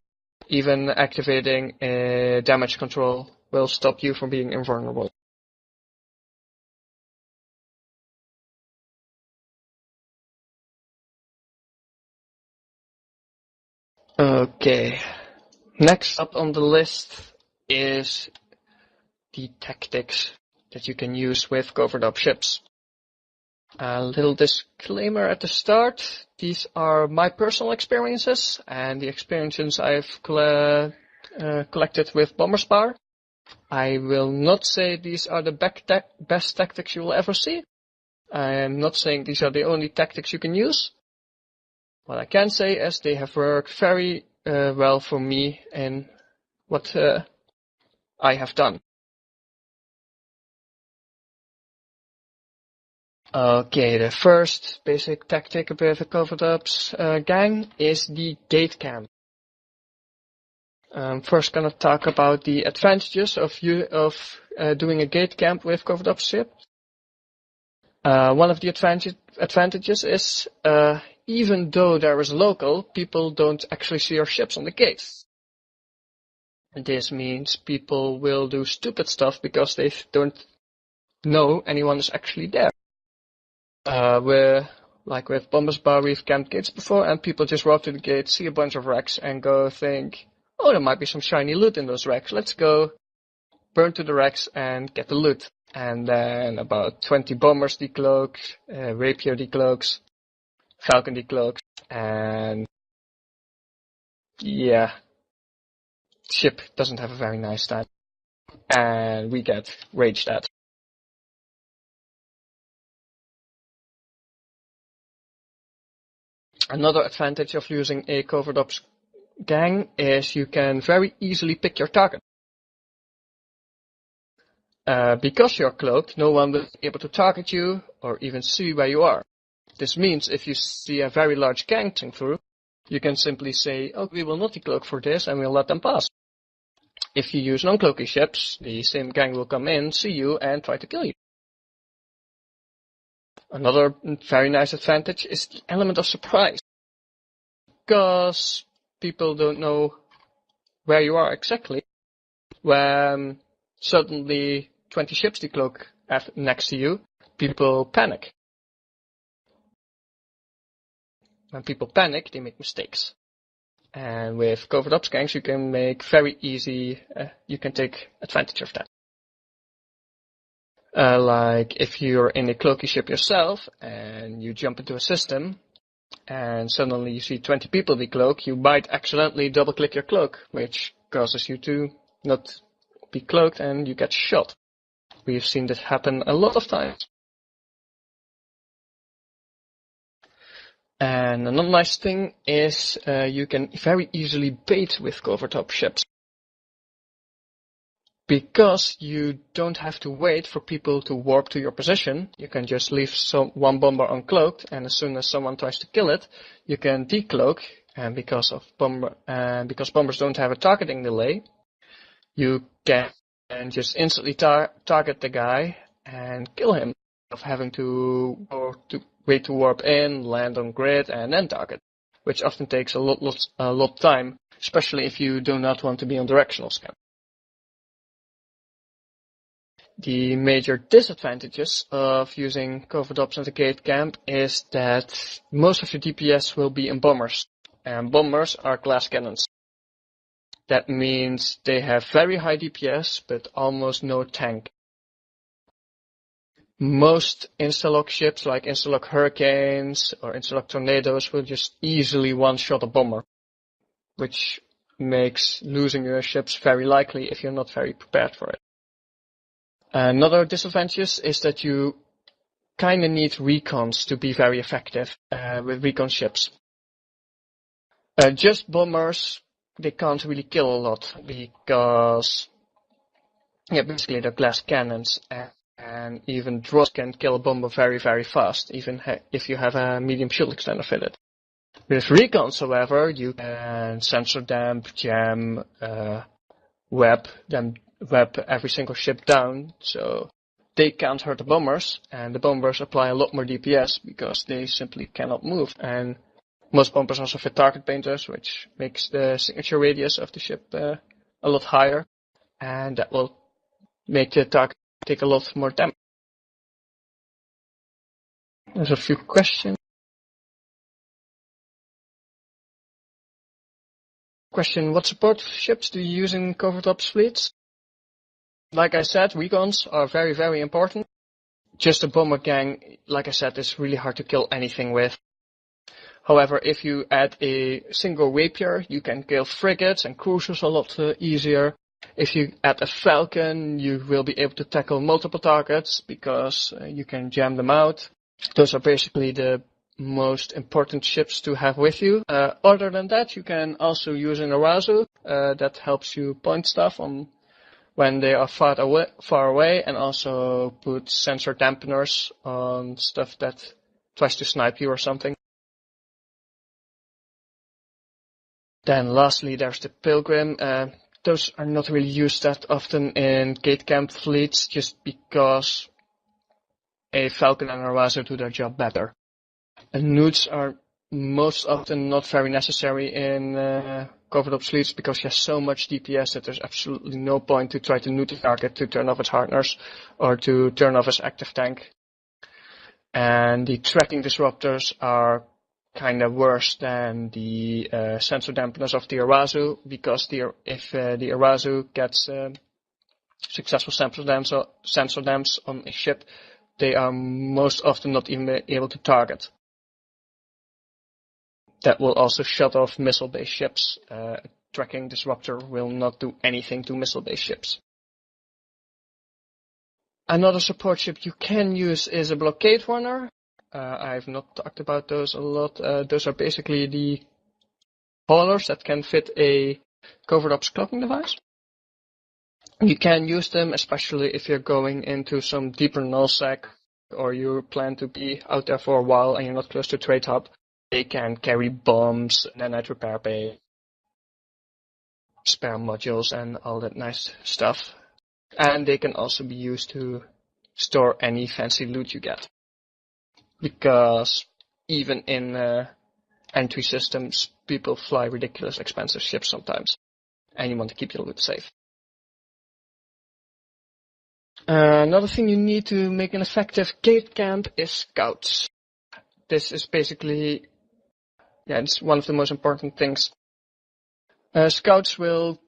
Even activating a damage control will stop you from being invulnerable. Okay, next up on the list is the tactics that you can use with covert op ships. A little disclaimer at the start: these are my personal experiences and the experiences I've collected with Bomberspar. I will not say these are the best tactics you will ever see. I am not saying these are the only tactics you can use. What I can say is they have worked very well for me in what I have done. Okay, the first basic tactic with a Covert Ops gang is the gate camp. First gonna talk about the advantages of doing a gate camp with Covert Ops ship. One of the advantages is even though there is local, people don't actually see your ships on the gates. And this means people will do stupid stuff because they don't know anyone is actually there. Like with Bomberspar, we've camped gates before, and people just walk to the gate, see a bunch of wrecks, and go think, oh, there might be some shiny loot in those wrecks. Let's go burn to the wrecks and get the loot. And then about 20 bombers decloak, rapier decloaks, falcon decloaks, and yeah, ship doesn't have a very nice time, and we get raged at. Another advantage of using a Covert Ops gang is you can very easily pick your target. Because you're cloaked, no one will be able to target you or even see where you are. This means if you see a very large gang passing through, you can simply say, oh, we will not decloak for this, and we'll let them pass. If you use non-cloaking ships, the same gang will come in, see you, and try to kill you. Another very nice advantage is the element of surprise. Because people don't know where you are exactly, when suddenly 20 ships decloak next to you, people panic. When people panic, they make mistakes. And with Covert Ops gangs, you can make very easy, you can take advantage of that. Like if you're in a cloaky ship yourself and you jump into a system and suddenly you see 20 people decloak, you might accidentally double click your cloak, which causes you to not be cloaked and you get shot. We've seen this happen a lot of times. And another nice thing is you can very easily bait with Covert Ops ships. Because you don't have to wait for people to warp to your position, you can just leave one bomber uncloaked, and as soon as someone tries to kill it, you can decloak, and because bombers don't have a targeting delay, you can just instantly target the guy and kill him, of having to wait to warp in, land on grid, and then target, which often takes a lot of time, especially if you do not want to be on directional scan. The major disadvantages of using Covert Ops and the Gate Camp is that most of your DPS will be in bombers, and bombers are glass cannons. That means they have very high DPS, but almost no tank. Most Instalock ships, like Instalock Hurricanes or Instalock Tornadoes, will just easily one-shot a bomber, which makes losing your ships very likely if you're not very prepared for it. Another disadvantage is that you kind of need recons to be very effective with recon ships. Just bombers, they can't really kill a lot because, basically they're glass cannons, and even drones can kill a bomber very, very fast, even if you have a medium shield extender fitted. With recons, however, you can sensor damp, jam, web every single ship down, so they can't hurt the bombers, and the bombers apply a lot more DPS because they simply cannot move. And most bombers also fit target painters, which makes the signature radius of the ship a lot higher, and that will make the target take a lot more damage. There's a few questions. Question: what support ships do you use in Covert Ops fleets? Like I said, recons are very, very important. Just a bomber gang, like I said, is really hard to kill anything with. However, if you add a single rapier, you can kill frigates and cruisers a lot easier. If you add a falcon, you will be able to tackle multiple targets because you can jam them out. Those are basically the most important ships to have with you. Other than that, you can also use an Arazu that helps you point stuff on when they are far away, and also put sensor dampeners on stuff that tries to snipe you or something. Then lastly, there's the Pilgrim. Those are not really used that often in Gate Camp fleets, just because a Falcon and a Arazu do their job better. And Newts are most often not very necessary in Covert Ops fleets because he has so much DPS that there's absolutely no point to try to nuke the target to turn off its hardeners or to turn off its active tank. And the tracking disruptors are kind of worse than the sensor dampeners of the Arazu, because if the Arazu gets successful sensor damps on a ship, they are most often not even able to target. That will also shut off missile-based ships. Tracking disruptor will not do anything to missile-based ships. Another support ship you can use is a blockade runner. I've not talked about those a lot. Those are basically the haulers that can fit a Covert Ops cloaking device. You can use them, especially if you're going into some deeper nullsec, or you plan to be out there for a while and you're not close to trade hub. They can carry bombs, nanite repair bay, spare modules, and all that nice stuff. And they can also be used to store any fancy loot you get. Because even in entry systems, people fly ridiculous expensive ships sometimes, and you want to keep your loot safe. Another thing you need to make an effective gate camp is scouts. This is basically, it's one of the most important things. Scouts will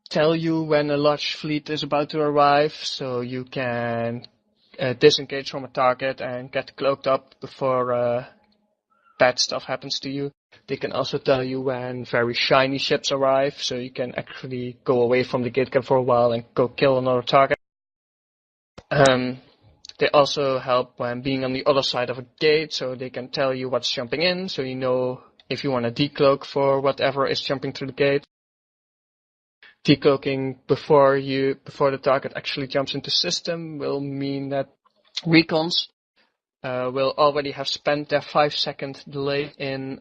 tell you when a large fleet is about to arrive, so you can disengage from a target and get cloaked up before bad stuff happens to you. They can also tell you when very shiny ships arrive, so you can actually go away from the gate camp for a while and go kill another target. They also help when being on the other side of a gate, so they can tell you what's jumping in, so you know if you want to decloak for whatever is jumping through the gate. Decloaking before the target actually jumps into system will mean that recons will already have spent their 5-second delay in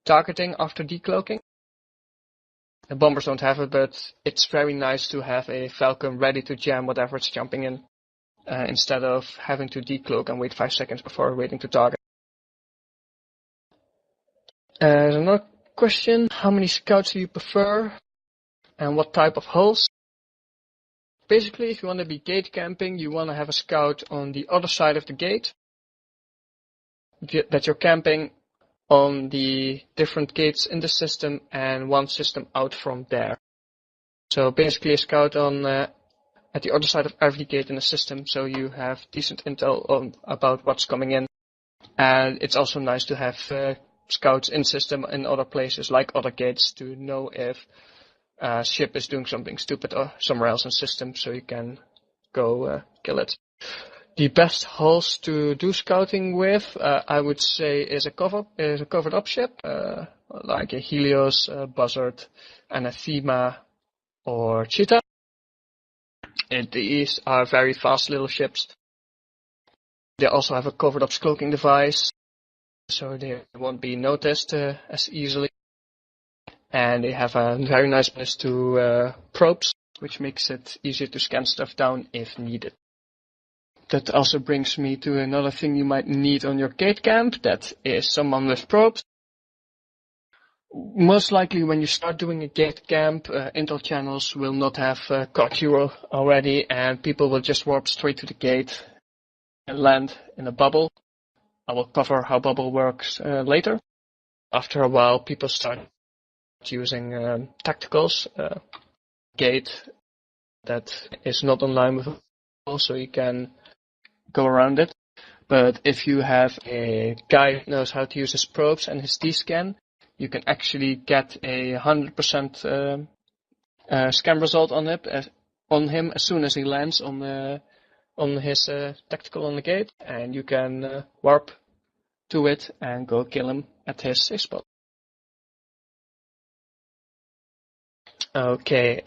targeting after decloaking. The bombers don't have it, but it's very nice to have a Falcon ready to jam whatever it's jumping in, instead of having to decloak and wait 5 seconds before waiting to target. Another question, how many scouts do you prefer and what type of hulls? Basically, if you want to be gate camping, you want to have a scout on the other side of the gate, that you're camping on the different gates in the system and one system out from there. So basically a scout on at the other side of every gate in the system, so you have decent intel about what's coming in. And it's also nice to have scouts in system in other places, like other gates, to know if a ship is doing something stupid or somewhere else in system, so you can go kill it. The best hulls to do scouting with, I would say, is a Covert Ops ship, like a Helios, Buzzard, Anathema, or Cheetah. These are very fast little ships. They also have a Covert Ops cloaking device, so they won't be noticed as easily. And they have a very nice bonus to probes, which makes it easier to scan stuff down if needed. That also brings me to another thing you might need on your gate camp, that is someone with probes. Most likely when you start doing a gate camp, intel channels will not have caught you already, and people will just warp straight to the gate and land in a bubble. I will cover how bubble works later. After a while, people start using tacticals, gate that is not online with bubble, so you can go around it. But if you have a guy who knows how to use his probes and his D-scan, you can actually get a 100% scan result on him as soon as he lands on his tactical on the gate, and you can warp to it and go kill him at his safe spot. Okay,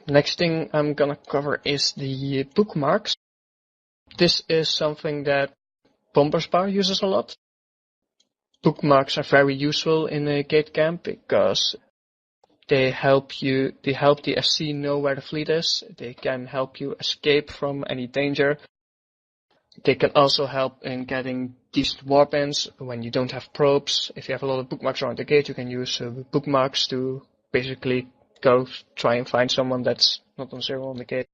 next thing I'm gonna cover is the bookmarks. This is something that Bombers Bar uses a lot. Bookmarks are very useful in a gate camp because they help the SC know where the fleet is. They can help you escape from any danger. They can also help in getting decent warp-ins when you don't have probes. If you have a lot of bookmarks around the gate, you can use bookmarks to basically go try and find someone that's not on zero on the gate.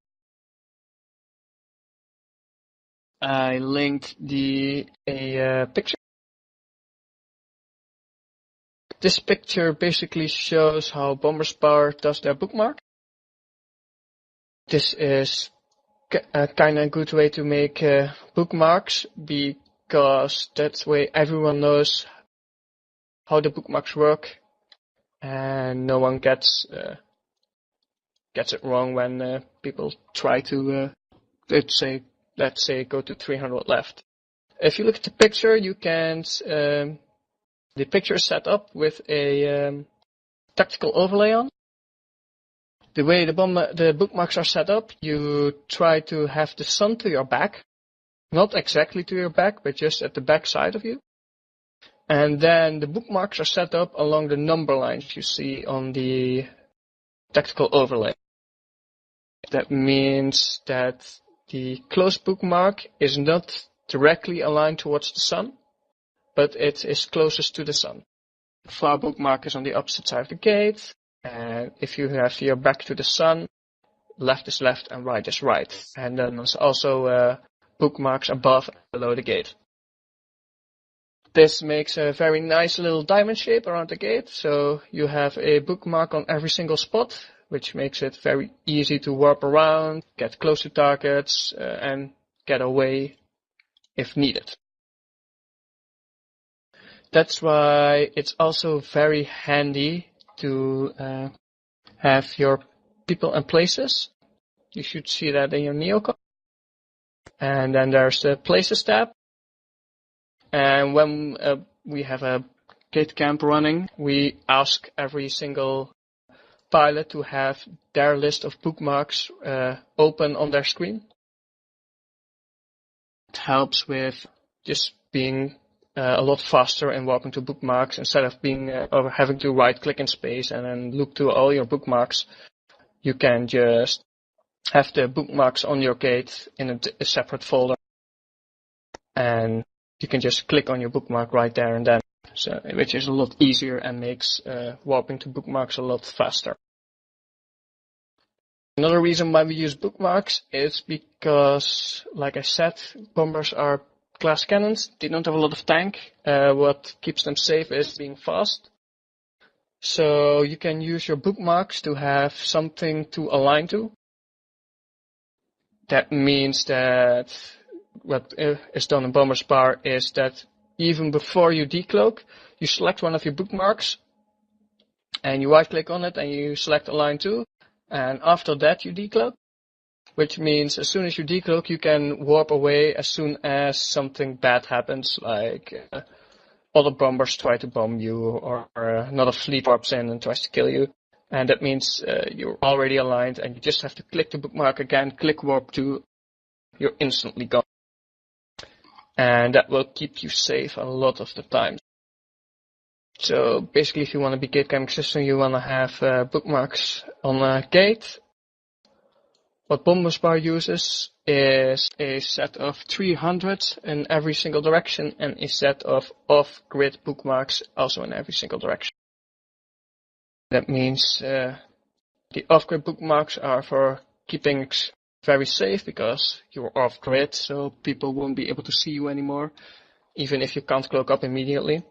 I linked a picture. This picture basically shows how Bombers Bar does their bookmark. This is a kind of good way to make bookmarks, because that way everyone knows how the bookmarks work, and no one gets it wrong when people try to let's say go to 300 left. If you look at the picture, you can the picture is set up with a tactical overlay on. The way the bookmarks are set up, you try to have the sun to your back. Not exactly to your back, but just at the back side of you. And then the bookmarks are set up along the number lines you see on the tactical overlay. That means that the close bookmark is not directly aligned towards the sun, but it is closest to the sun. The far bookmark is on the opposite side of the gate, and if you have your back to the sun, left is left and right is right. And then there's also bookmarks above and below the gate. This makes a very nice little diamond shape around the gate, so you have a bookmark on every single spot, which makes it very easy to warp around, get close to targets, and get away if needed. That's why it's also very handy to have your people and places. You should see that in your neocon. And then there's the places tab. And when we have a gate camp running, we ask every single pilot to have their list of bookmarks open on their screen. It helps with just being a lot faster in warping to bookmarks instead of being or having to right click in space and then look to all your bookmarks. You can just have the bookmarks on your gate in a separate folder, and you can just click on your bookmark right there and then, so, which is a lot easier and makes warping to bookmarks a lot faster. Another reason why we use bookmarks is because, like I said, bombers are glass cannons. They don't have a lot of tank. What keeps them safe is being fast. So you can use your bookmarks to have something to align to. That means that what is done in Bomber Spar is that even before you decloak, you select one of your bookmarks and you right click on it and you select Align To, and after that you decloak, which means as soon as you decloak you can warp away as soon as something bad happens, like other bombers try to bomb you or another fleet warps in and tries to kill you. And that means you're already aligned and you just have to click the bookmark again, click warp to, you're instantly gone. And that will keep you safe a lot of the time. So basically, if you want to be gate camping system, you want to have bookmarks on a gate. What Bomber Spar uses is a set of 300 in every single direction and a set of off-grid bookmarks also in every single direction. That means the off-grid bookmarks are for keeping very safe because you're off-grid, so people won't be able to see you anymore, even if you can't cloak up immediately.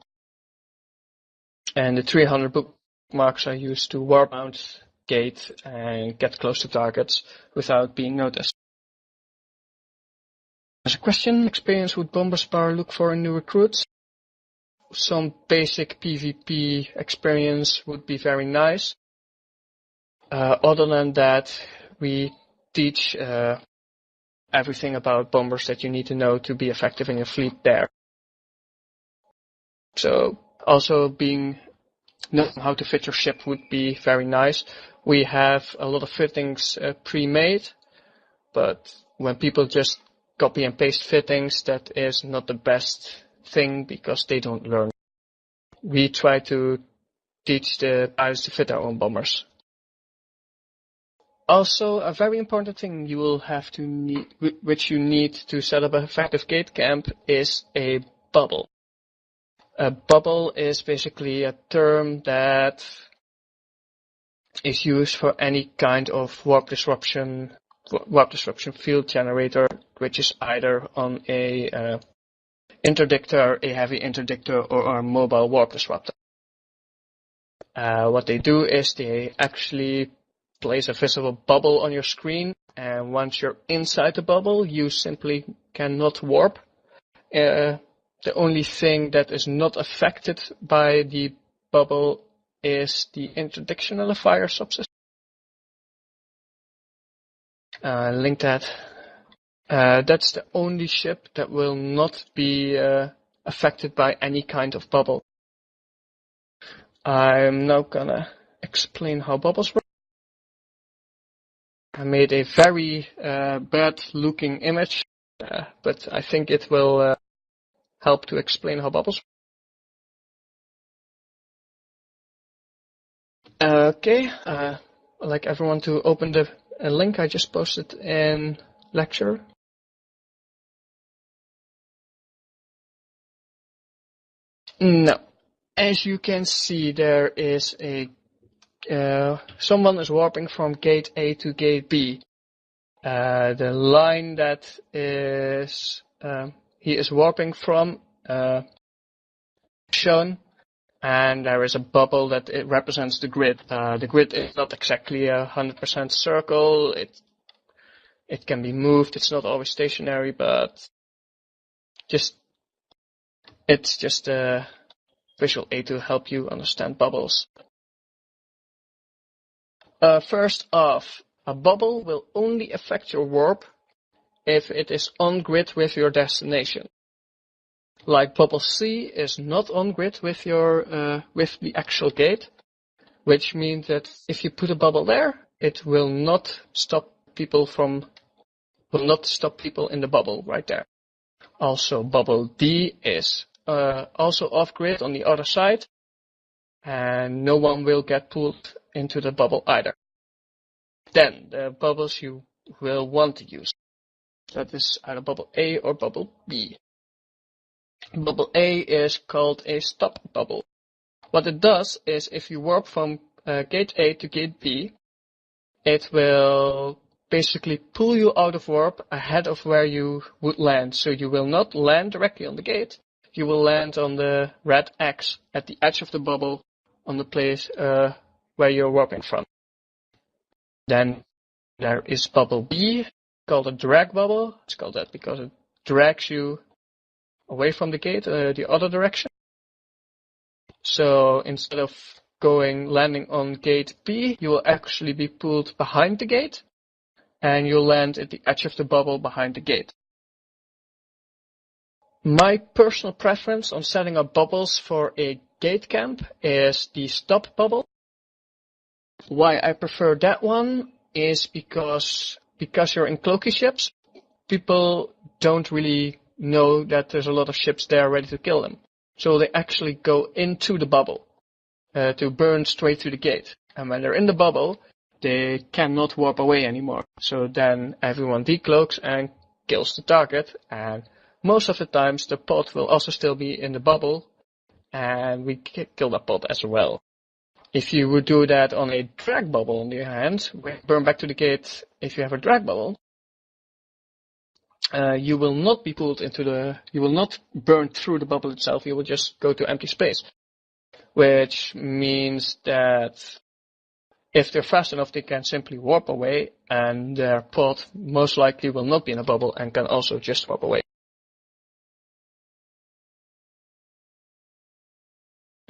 And the 300 bookmarks are used to warp around gate and get close to targets without being noticed. There's a question: experience would Bomber Spar look for in new recruits? Some basic PvP experience would be very nice. Other than that, we teach everything about bombers that you need to know to be effective in your fleet there. So also knowing how to fit your ship would be very nice. We have a lot of fittings pre-made, but when people just copy and paste fittings, that is not the best thing because they don't learn. We try to teach the pilots to fit their own bombers. Also, a very important thing you will have to which you need to set up an effective gate camp is a bubble. A bubble is basically a term that is used for any kind of warp disruption field generator, which is either on a interdictor, a heavy interdictor, or a mobile warp disruptor. What they do is they actually place a visible bubble on your screen, and once you're inside the bubble, you simply cannot warp. The only thing that is not affected by the bubble is the interdiction nullifier subsystem. Link that. That's the only ship that will not be affected by any kind of bubble. I'm now gonna explain how bubbles work. I made a very bad looking image, but I think it will help to explain how bubbles. Okay, I'd like everyone to open the link I just posted in lecture. No. As you can see, there is a someone is warping from gate A to gate B. The line that is he is warping from shown, and there is a bubble that it represents the grid. The grid is not exactly 100% circle. It can be moved. It's not always stationary, but it's just a visual aid to help you understand bubbles. First off, a bubble will only affect your warp if it is on grid with your destination. Like bubble C is not on grid with your with the actual gate, which means that if you put a bubble there, it will not stop people in the bubble right there. Also, bubble D is also off grid on the other side, and no one will get pulled into the bubble either. Then the bubbles you will want to use. That is either bubble A or bubble B. Bubble A is called a stop bubble. What it does is if you warp from gate A to gate B, it will basically pull you out of warp ahead of where you would land. So you will not land directly on the gate. You will land on the red X at the edge of the bubble on the place where you're warping from. Then there is bubble B, called a drag bubble. It's called that because it drags you away from the gate, the other direction. So instead of landing on gate B, you will actually be pulled behind the gate, and you'll land at the edge of the bubble behind the gate. My personal preference on setting up bubbles for a gate camp is the stop bubble. Why I prefer that one is because you're in cloaky ships, people don't really know that there's a lot of ships there ready to kill them. So they actually go into the bubble to burn straight through the gate. And when they're in the bubble, they cannot warp away anymore. So then everyone decloaks and kills the target. And most of the times the pod will also still be in the bubble, and we kill the pod as well. If you would do that on a drag bubble, on the other hand, burn back to the gate if you have a drag bubble, you will not be pulled you will not burn through the bubble itself, you will just go to empty space. Which means that if they're fast enough, they can simply warp away, and their pod most likely will not be in a bubble and can also just warp away.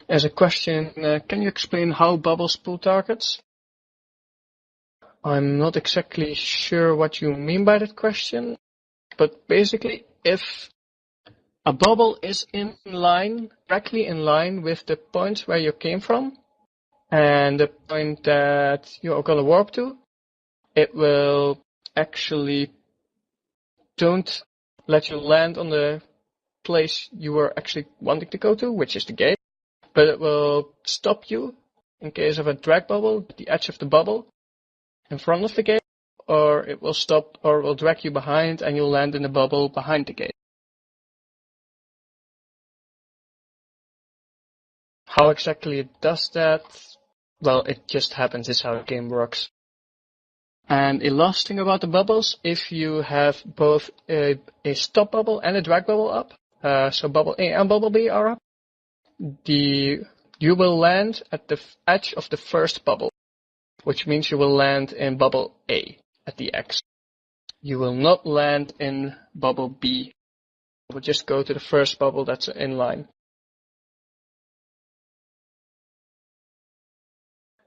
As a question, can you explain how bubbles pull targets? I'm not exactly sure what you mean by that question, but basically, if a bubble is directly in line with the point where you came from, and the point that you're going to warp to, it will actually don't let you land on the place you were actually wanting to go to, which is the gate, but it will stop you in case of a drag bubble at the edge of the bubble in front of the gate, or it will stop or will drag you behind and you'll land in the bubble behind the gate. How exactly it does that? Well, it just happens. This is how the game works. And a last thing about the bubbles, if you have both a stop bubble and a drag bubble up, so bubble A and bubble B are up, you will land at the edge of the first bubble, which means you will land in bubble A at the X. You will not land in bubble B. You will just go to the first bubble that's in line.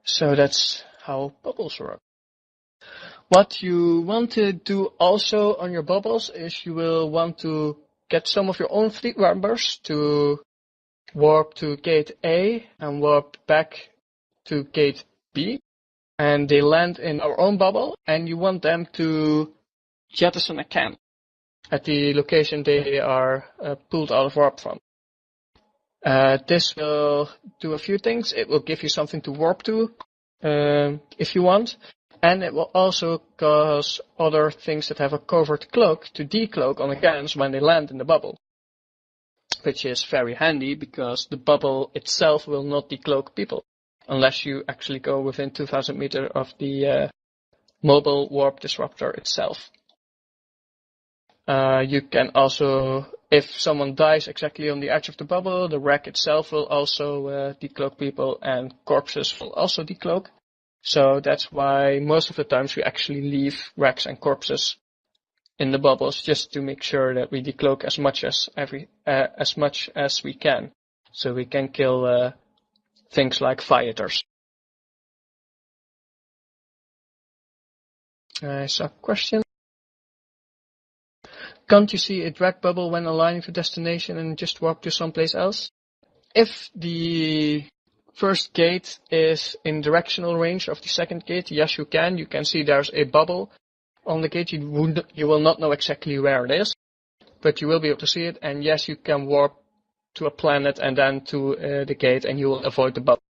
So that's how bubbles work. What you want to do also on your bubbles is you will want to get some of your own fleet members to warp to gate A and warp back to gate B. and they land in our own bubble, and you want them to jettison a camp at the location they are pulled out of warp from. This will do a few things. It will give you something to warp to, if you want, and it will also cause other things that have a covert cloak to decloak on the cannons when they land in the bubble, which is very handy because the bubble itself will not decloak people unless you actually go within 2,000 meters of the mobile warp disruptor itself. You can also, if someone dies exactly on the edge of the bubble, the wreck itself will also decloak people, and corpses will also decloak. So that's why most of the times we actually leave wrecks and corpses in the bubbles just to make sure that we decloak as much as we can, so we can kill things like fighters. I saw a question. Can't you see a drag bubble when aligning to destination and just warp to someplace else? If the first gate is in directional range of the second gate, yes, you can. You can see there's a bubble on the gate. You will not know exactly where it is, but you will be able to see it. And yes, you can warp to a planet and then to the gate, and you will avoid the bubble.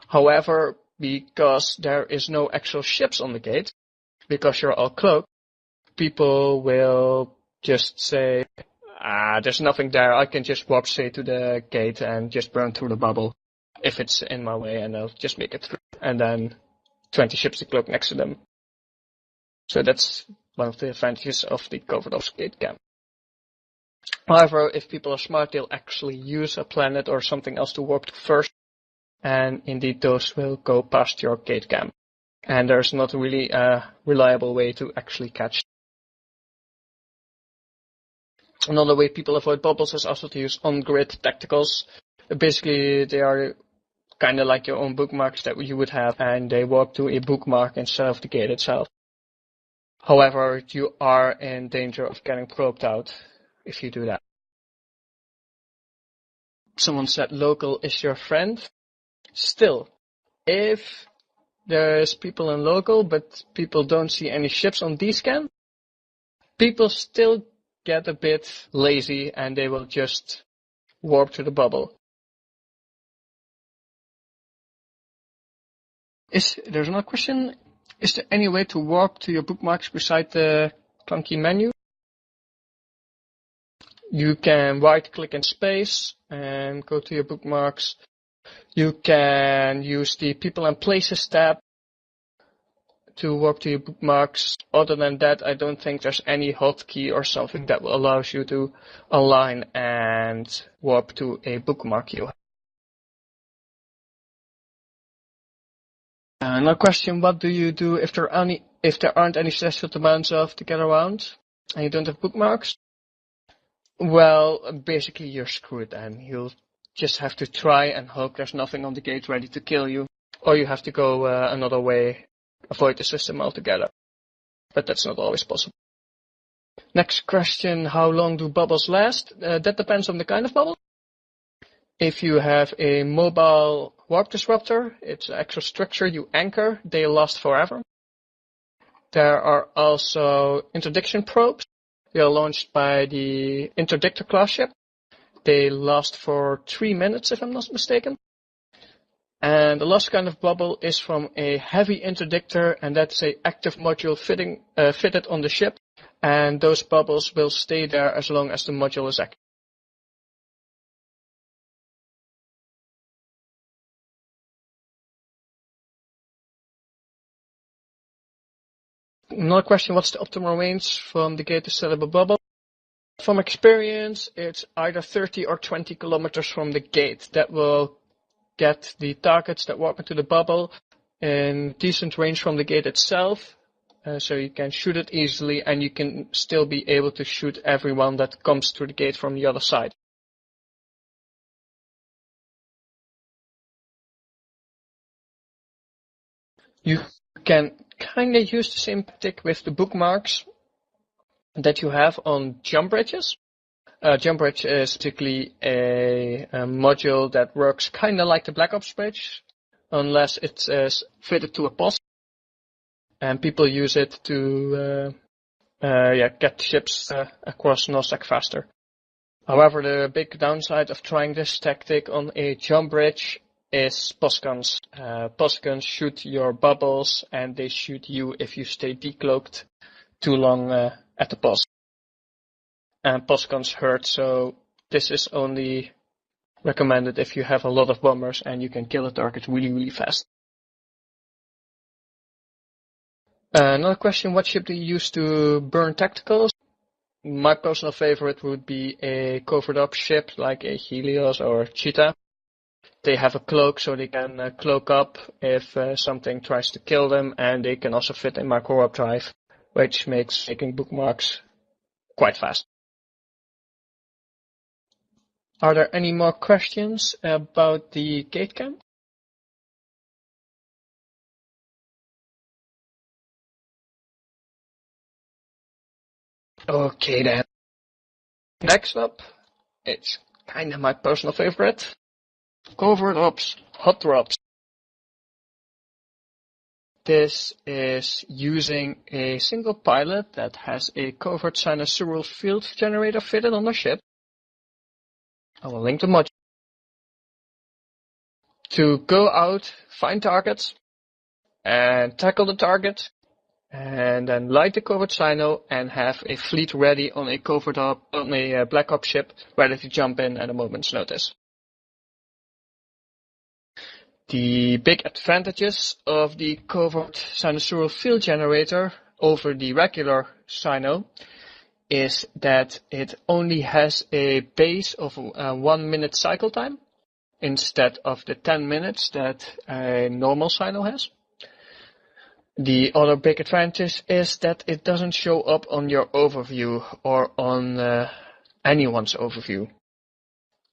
However, because there is no actual ships on the gate, because you're all cloaked, people will just say, there's nothing there, I can just warp straight to the gate and just burn through the bubble if it's in my way, and I'll just make it through. And then 20 ships decloak next to them. So that's one of the advantages of the Covert Ops gate cam. However, if people are smart, they'll actually use a planet or something else to warp to first, and indeed those will go past your gate cam. And there's not really a reliable way to actually catch. Another way people avoid bubbles is also to use on-grid tacticals. Basically, they are kind of like your own bookmarks that you would have, and they warp to a bookmark instead of the gate itself. However, you are in danger of getting probed out if you do that. Someone said local is your friend. Still, if there's people in local, but people don't see any ships on D-scan, people still get a bit lazy and they will just warp to the bubble. There's another question. Is there any way to warp to your bookmarks beside the clunky menu? You can right-click in space and go to your bookmarks. You can use the People and Places tab to warp to your bookmarks. Other than that, I don't think there's any hotkey or something that will allow you to align and warp to a bookmark you have. Another question, what do you do if there aren't any threshold amounts to get around and you don't have bookmarks? Well, basically you're screwed, and you'll just have to try and hope there's nothing on the gate ready to kill you, or you have to go another way, avoid the system altogether. But that's not always possible. Next question, how long do bubbles last? That depends on the kind of bubble. If you have a mobile warp disruptor, it's an actual structure you anchor, they last forever. There are also interdiction probes. They are launched by the Interdictor class ship. They last for 3 minutes, if I'm not mistaken. And the last kind of bubble is from a heavy interdictor, and that's an active module fitted on the ship. And those bubbles will stay there as long as the module is active. Another question, what's the optimal range from the gate to set up a bubble? From experience, it's either 30 or 20 kilometers from the gate. That will get the targets that walk into the bubble in decent range from the gate itself. So you can shoot it easily, and you can still be able to shoot everyone that comes through the gate from the other side. You can kind of use the same tactic with the bookmarks that you have on jump bridges. Jump bridge is typically a module that works kind of like the Black Ops bridge, unless it's fitted to a post, and people use it to get ships across nullsec faster. However, the big downside of trying this tactic on a jump bridge is postguns. Postguns shoot your bubbles, and they shoot you if you stay decloaked too long at the post. And postguns hurt, so this is only recommended if you have a lot of bombers and you can kill a target really, really fast. Another question, what ship do you use to burn tacticals? My personal favorite would be a Covert Ops ship like a Helios or Cheetah. They have a cloak, so they can cloak up if something tries to kill them, and they can also fit in my co-op drive, which makes making bookmarks quite fast. Are there any more questions about the gate camp? Okay then. Next up, it's kinda my personal favorite. Covert Ops Hot Drops. This is using a single pilot that has a covert sinusoidal field generator fitted on the ship. I will link the module. To go out, find targets, and tackle the target, and then light the covert sino and have a fleet ready on a Black Ops ship ready to jump in at a moment's notice. The big advantages of the covert sinusoidal field generator over the regular sino is that it only has a base of 1 minute cycle time instead of the 10 minutes that a normal sino has. The other big advantage is that it doesn't show up on your overview or on anyone's overview.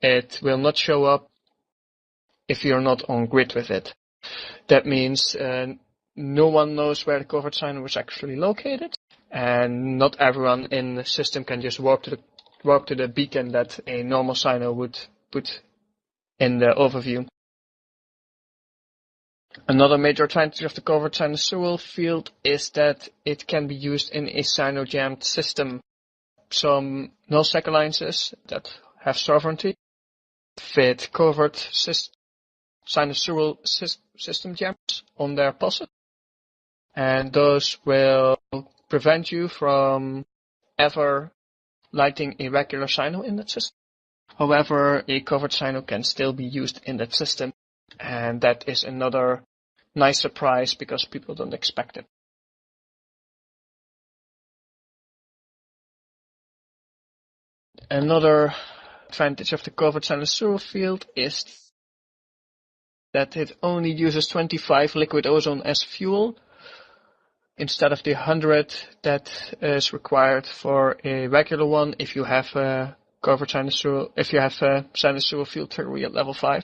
It will not show up if you're not on grid with it. That means no one knows where the covert sino is actually located, and not everyone in the system can just walk to the beacon that a normal sino would put in the overview. Another major advantage of the covert sinusoidal field is that it can be used in a sino-jammed system. Some nullsec alliances that have sovereignty fit covert sinusoidal system jams on their POSIT, and those will prevent you from ever lighting a regular sino in that system. However, a covert sino can still be used in that system, and that is another nice surprise because people don't expect it. Another advantage of the covert sinusoidal field is that it only uses 25 liquid ozone as fuel instead of the 100 that is required for a regular one if you have a sinusoidal field theory at level 5.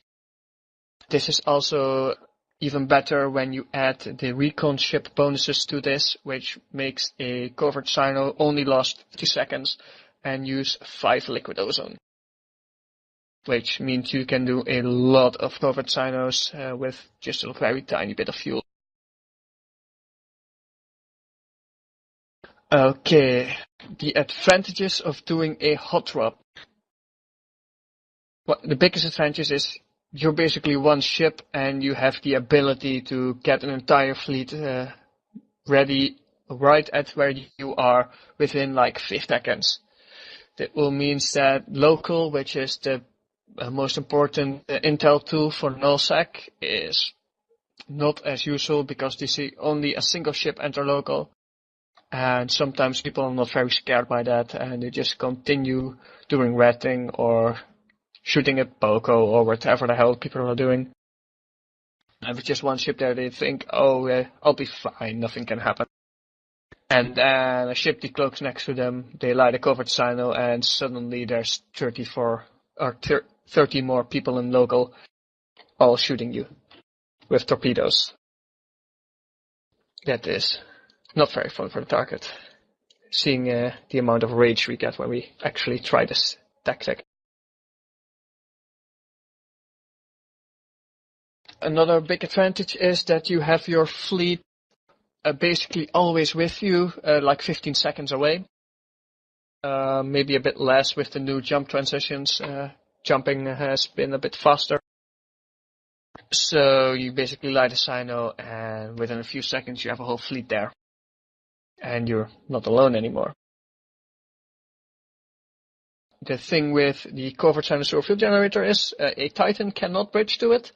This is also even better when you add the recon ship bonuses to this, which makes a covert sino only last 50 seconds and use 5 liquid ozone, which means you can do a lot of covert sinos with just a very tiny bit of fuel. Okay, the advantages of doing a hot drop. Well, the biggest advantage is you're basically one ship and you have the ability to get an entire fleet ready right at where you are within like 5 seconds. That will mean that local, which is the most important intel tool for nullsec, is not as usual because they see only a single ship enter local. And sometimes people are not very scared by that and they just continue doing ratting or shooting at Poco or whatever the hell people are doing. And with just one ship there, they think, oh, I'll be fine, nothing can happen. And then a ship decloaks next to them, they light a covert sino, and suddenly there's 30 more people in local all shooting you with torpedoes. That is not very fun for the target, seeing the amount of rage we get when we actually try this tactic. Another big advantage is that you have your fleet basically always with you, like 15 seconds away. Maybe a bit less with the new jump transitions. Jumping has been a bit faster. So you basically light a sino, and within a few seconds you have a whole fleet there. And you're not alone anymore. The thing with the covert sinusoidal field generator is a Titan cannot bridge to it.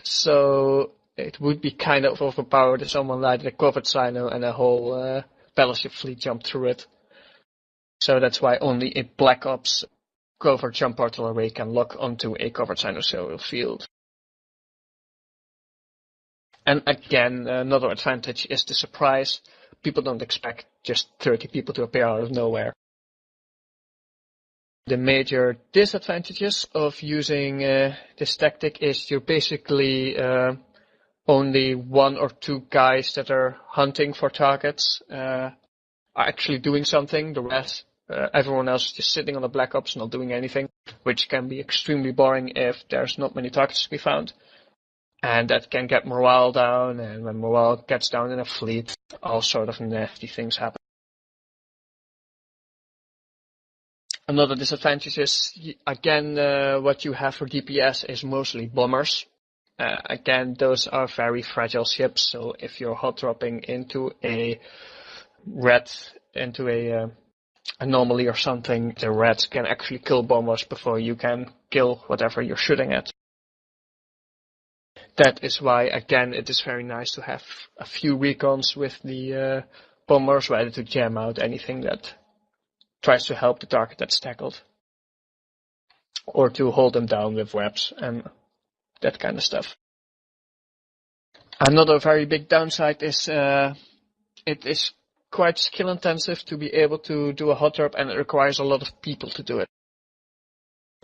So it would be kind of overpowered if someone lighted a covert sino and a whole battleship fleet jumped through it. So that's why only a Black Ops covert jump portal array can lock onto a covert sinusoidal field. And again, another advantage is the surprise. People don't expect just 30 people to appear out of nowhere. The major disadvantages of using this tactic is you're basically only one or two guys that are hunting for targets are actually doing something. The rest, everyone else is just sitting on the Black Ops not doing anything, which can be extremely boring if there's not many targets to be found. And that can get morale down, and when morale gets down in a fleet, all sort of nasty things happen. Another disadvantage is, again, what you have for DPS is mostly bombers. Again, those are very fragile ships, so if you're hot dropping into a anomaly or something, the reds can actually kill bombers before you can kill whatever you're shooting at. That is why, again, it is very nice to have a few recons with the bombers ready to jam out anything that tries to help the target that's tackled. Or to hold them down with webs and that kind of stuff. Another very big downside is it is quite skill intensive to be able to do a hot drop, and it requires a lot of people to do it.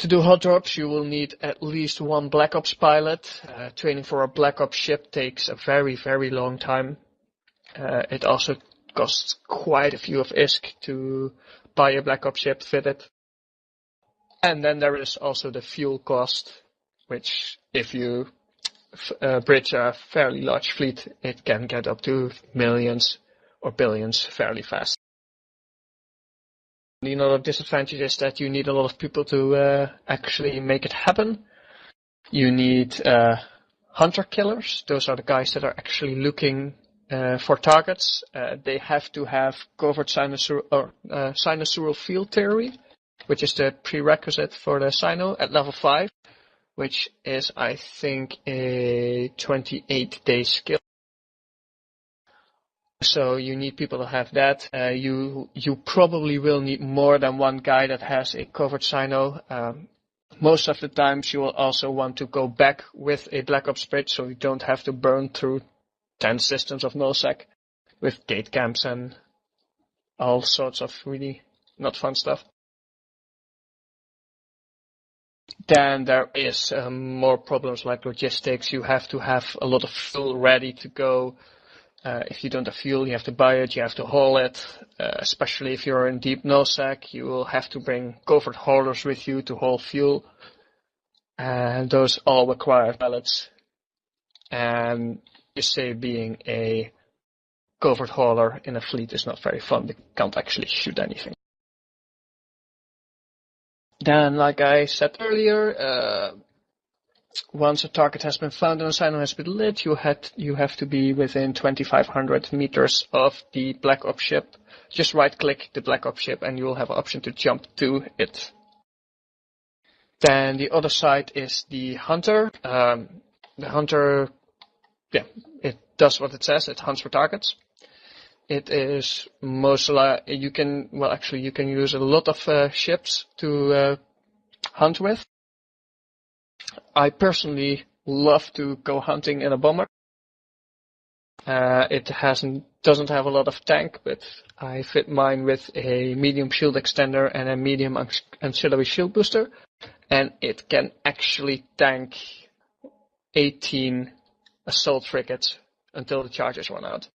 To do hot drops, you will need at least one Black Ops pilot. Training for a Black Ops ship takes a very, very long time. It also costs quite a few of ISK to buy a Black Ops ship fitted. And then there is also the fuel cost, which if you bridge a fairly large fleet, it can get up to millions or billions fairly fast. Another disadvantage is that you need a lot of people to actually make it happen. You need hunter killers. Those are the guys that are actually looking for targets. They have to have covert sinusoidal field theory, which is the prerequisite for the sino at level 5, which is, I think, a 28-day skill. So you need people to have that. You probably will need more than one guy that has a covert sino. Most of the times you will also want to go back with a Black Ops bridge, so you don't have to burn through 10 systems of nullsec with gate camps and all sorts of really not fun stuff. Then there is more problems like logistics. You have to have a lot of fuel ready to go. If you don't have fuel, you have to buy it, you have to haul it. Especially if you're in deep nullsec, you will have to bring covert haulers with you to haul fuel. And those all require pallets. And you say being a covert hauler in a fleet is not very fun. You can't actually shoot anything. Then, like I said earlier, once a target has been found and a sino has been lit, you have to be within 2,500 meters of the Black Ops ship. Just right-click the Black Ops ship and you will have an option to jump to it. Then the other side is the Hunter. The Hunter, it does what it says. It hunts for targets. It is you can use a lot of ships to hunt with. I personally love to go hunting in a bomber. It doesn't have a lot of tank, but I fit mine with a medium shield extender and a medium ancillary shield booster, and it can actually tank 18 assault frigates until the charges run out.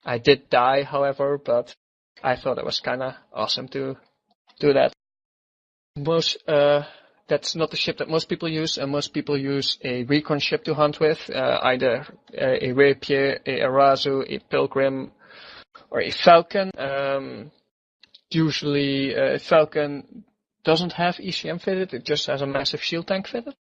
I did die, however, but I thought it was kinda awesome to do that. That's not the ship that most people use, and most people use a recon ship to hunt with, either a Rapier, a Arazu, a Pilgrim, or a Falcon. Usually a Falcon doesn't have ECM fitted, it just has a massive shield tank fitted.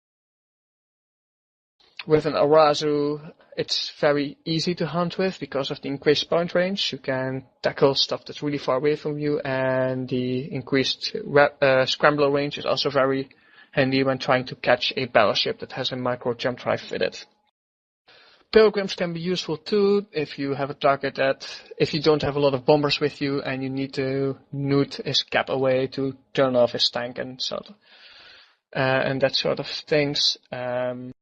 With an Arazu, it's very easy to hunt with because of the increased point range. You can tackle stuff that's really far away from you, and the increased scrambler range is also very handy when trying to catch a battleship that has a micro jump drive fitted. Pilgrims can be useful too if you have a target if you don't have a lot of bombers with you and you need to nuke his cap away to turn off his tank and that sort of things. And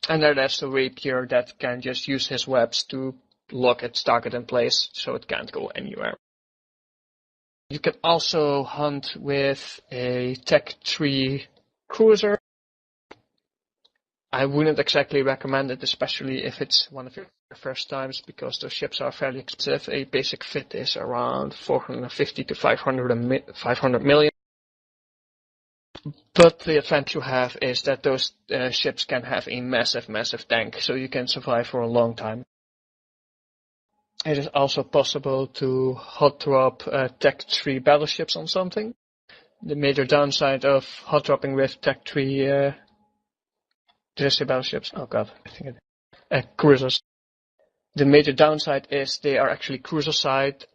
then there's the Rapier that can just use his webs to lock its target in place so it can't go anywhere. You can also hunt with a Tech 3 cruiser. I wouldn't exactly recommend it, especially if it's one of your first times, because those ships are fairly expensive. A basic fit is around 450 to 500 million. But the advantage you have is that those ships can have a massive, massive tank, so you can survive for a long time. It is also possible to hot drop Tech 3 battleships on something. The major downside of hot dropping with Tech 3 battleships. Oh god, I think cruisers. The major downside is they are actually cruiser-sized,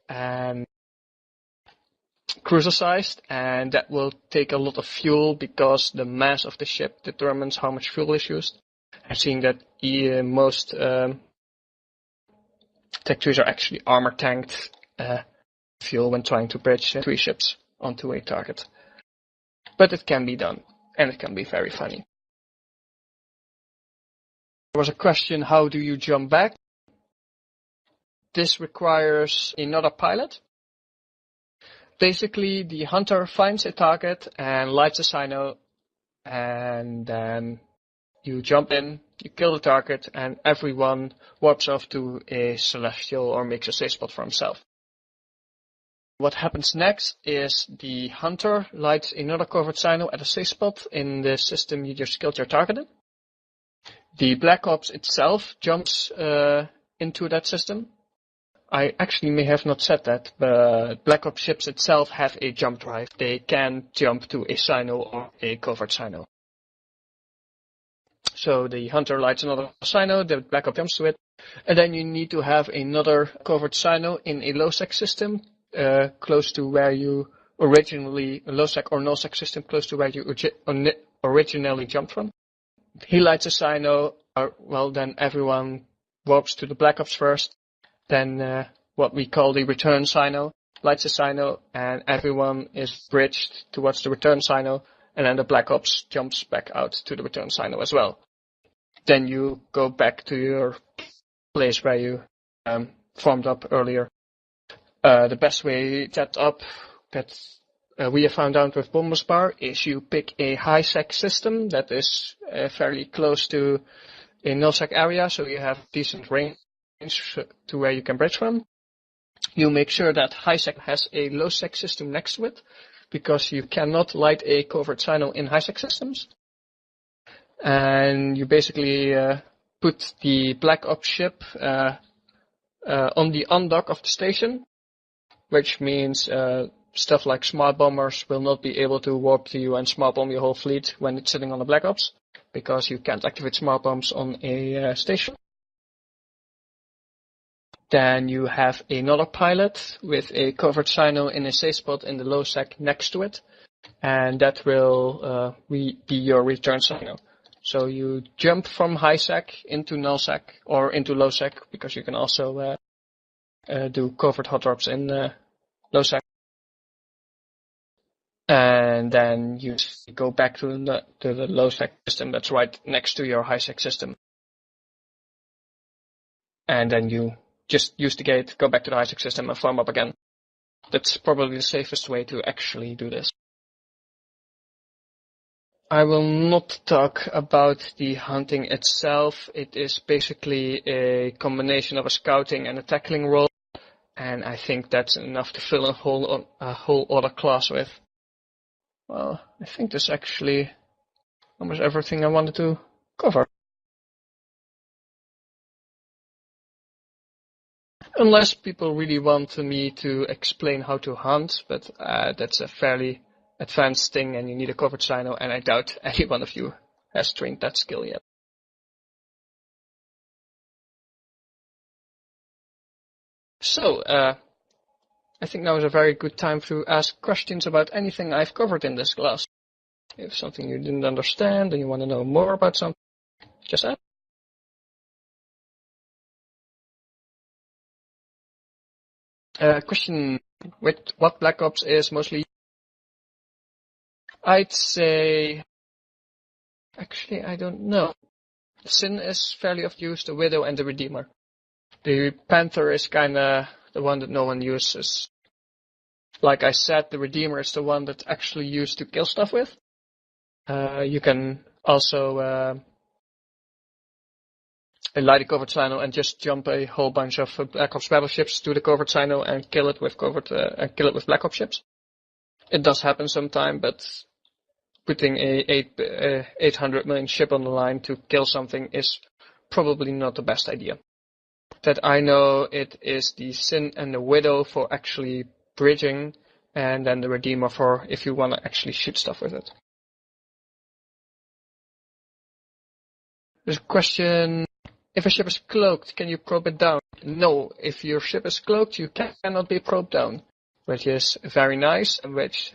and that will take a lot of fuel because the mass of the ship determines how much fuel is used. I've seen that most Tech 3s are actually armor tanked fuel when trying to bridge 3 ships onto a target. But it can be done, and it can be very funny. There was a question, how do you jump back? This requires another pilot. Basically, the hunter finds a target and lights a sino, and then you jump in, you kill the target, and everyone warps off to a celestial or makes a safe spot for himself. What happens next is the hunter lights another covert sino at a safe spot in the system you just killed your target in. The Black Ops itself jumps into that system. I actually may have not said that, but Black Ops ships itself have a jump drive. They can jump to a sino or a covert sino. So the hunter lights another sino, the Black Ops jumps to it, and then you need to have another covert sino in a low-sec system close to where you originally, a low-sec or no-sec system close to where you originally jumped from. He lights a sino, then everyone warps to the Black Ops first. Then what we call the return sino lights a sino, and everyone is bridged towards the return sino, and then the Black Ops jumps back out to the return sino as well. Then you go back to your place where you formed up earlier. The best way that we have found out with Bomberspar is you pick a high-sec system that is fairly close to a null-sec area, so you have decent range to where you can bridge from. You make sure that high-sec has a low-sec system next to it, because you cannot light a covert sino in high-sec systems. And you basically put the Black Ops ship on the undock of the station, which means stuff like smart bombers will not be able to warp to you and smart bomb your whole fleet when it's sitting on the Black Ops, because you can't activate smart bombs on a station. Then you have another pilot with a covert sino in a safe spot in the low sec next to it, and that will be your return sino. So you jump from high sec into null sec or into low sec, because you can also do covert hot drops in low sec. And then you go back to the low sec system that's right next to your high sec system. And then you just use the gate, go back to the high sec system and farm up again. That's probably the safest way to actually do this. I will not talk about the hunting itself. It is basically a combination of a scouting and a tackling role, and I think that's enough to fill a whole other class with. Well, I think there's actually almost everything I wanted to cover. Unless people really want me to explain how to hunt, but that's a fairly advanced thing and you need a covert cyno, and I doubt any one of you has trained that skill yet. So, I think now is a very good time to ask questions about anything I've covered in this class. If something you didn't understand and you want to know more about something, just ask. Question with what Black Ops is mostly? I'd say, actually, I don't know. Sin is fairly often used, the Widow and the Redeemer. The Panther is kinda the one that no one uses. Like I said, the Redeemer is the one that's actually used to kill stuff with. You can also light a covert cyno and just jump a whole bunch of Black Ops battleships to the covert cyno and kill it with Black Ops ships. It does happen sometime, but putting a 800 million ship on the line to kill something is probably not the best idea. That I know, it is the Sin and the Widow for actually bridging, and then the Redeemer for if you want to actually shoot stuff with it. There's a question, if a ship is cloaked, can you probe it down? No, if your ship is cloaked, you cannot be probed down, which is very nice, and which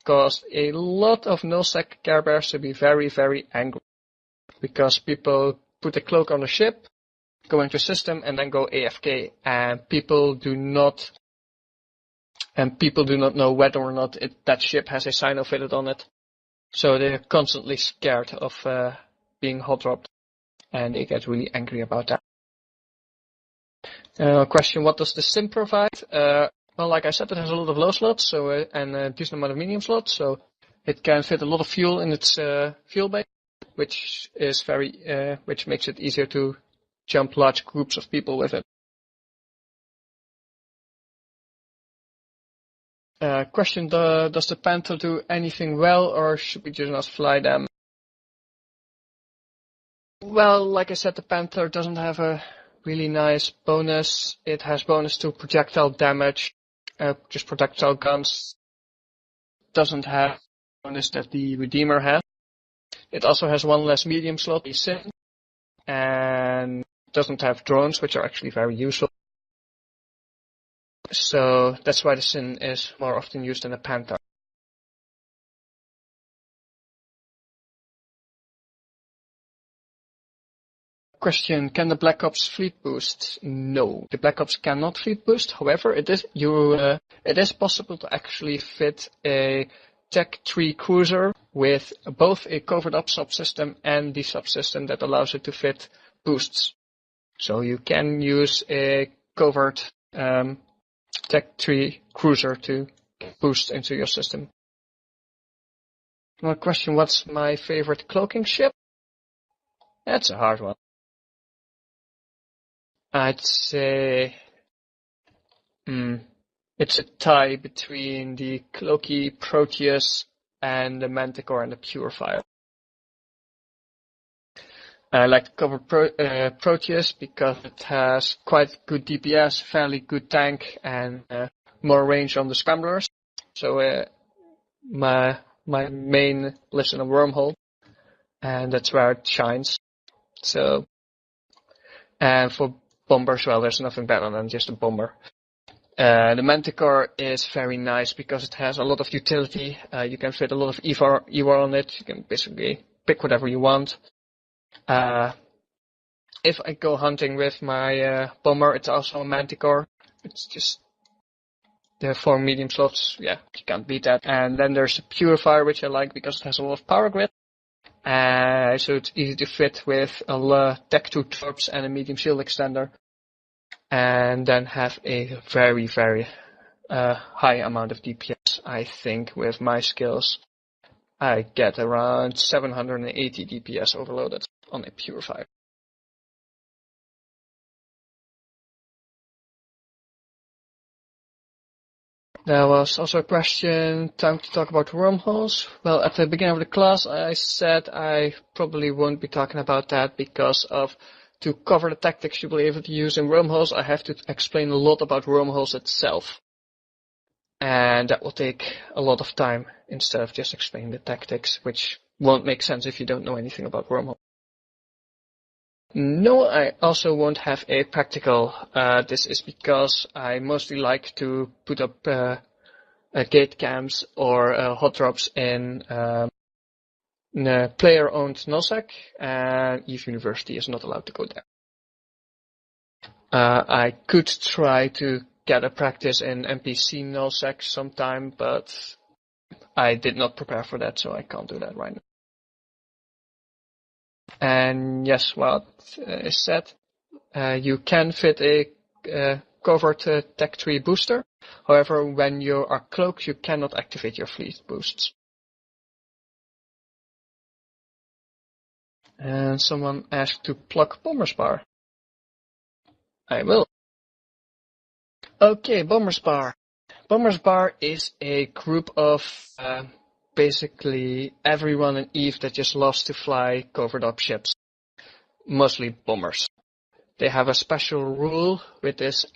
caused a lot of nullsec care bears to be very, very angry. Because people put a cloak on the ship, go into system, and then go AFK, and people do not know whether or not that ship has a cyno fitted on it. So they're constantly scared of being hot dropped, and they get really angry about that. Question, what does the Sim provide? Well, like I said, it has a lot of low slots, and a decent amount of medium slots, so it can fit a lot of fuel in its fuel bay, which makes it easier to jump large groups of people with it. Question, does the Panther do anything well, or should we just not fly them? Well, like I said, the Panther doesn't have a really nice bonus. It has bonus to projectile damage, just projectile guns. Doesn't have bonus that the Redeemer has. It also has one less medium slot, the Sin, and doesn't have drones, which are actually very useful. So that's why the Sin is more often used than the Panther. Question, can the Black Ops fleet boost? No, the Black Ops cannot fleet boost. However, it is possible to actually fit a Tech 3 cruiser with both a Covert Ops subsystem and the subsystem that allows it to fit boosts. So you can use a Covert Tech 3 cruiser to boost into your system. Another question, what's my favorite cloaking ship? That's a hard one. I'd say it's a tie between the Cloaky Proteus and the Manticore and the Purifier. I like the Covert Proteus because it has quite good DPS, fairly good tank, and more range on the scramblers. So my main lives in a wormhole, and that's where it shines. So, and for bombers, well, there's nothing better than just a bomber. The Manticore is very nice because it has a lot of utility. You can fit a lot of EVAR on it. You can basically pick whatever you want. If I go hunting with my bomber, it's also a Manticore. It's just the 4 medium slots. Yeah, you can't beat that. And then there's the Purifier, which I like because it has a lot of power grid. So it's easy to fit with a Tech 2 torps and a medium shield extender. And then have a very, very high amount of DPS. I think with my skills, I get around 780 DPS overloaded on a Purifier. There was also a question, time to talk about wormholes. Well, at the beginning of the class, I said I probably won't be talking about that because to cover the tactics you'll be able to use in wormholes, I have to explain a lot about wormholes itself. And that will take a lot of time instead of just explaining the tactics, which won't make sense if you don't know anything about wormholes. No, I also won't have a practical. This is because I mostly like to put up gate cams or hot drops in player-owned nullsec, and EVE University is not allowed to go there. I could try to get a practice in NPC nullsec sometime, but I did not prepare for that, so I can't do that right now. And yes, what is said, you can fit a covert tech tree booster. However, when you are cloaked, you cannot activate your fleet boosts. And someone asked to pluck Bomber's Bar. I will. Okay, Bomber's Bar. Bomber's Bar is a group of basically everyone in EVE that just loves to fly covert op ships. Mostly bombers. They have a special rule which is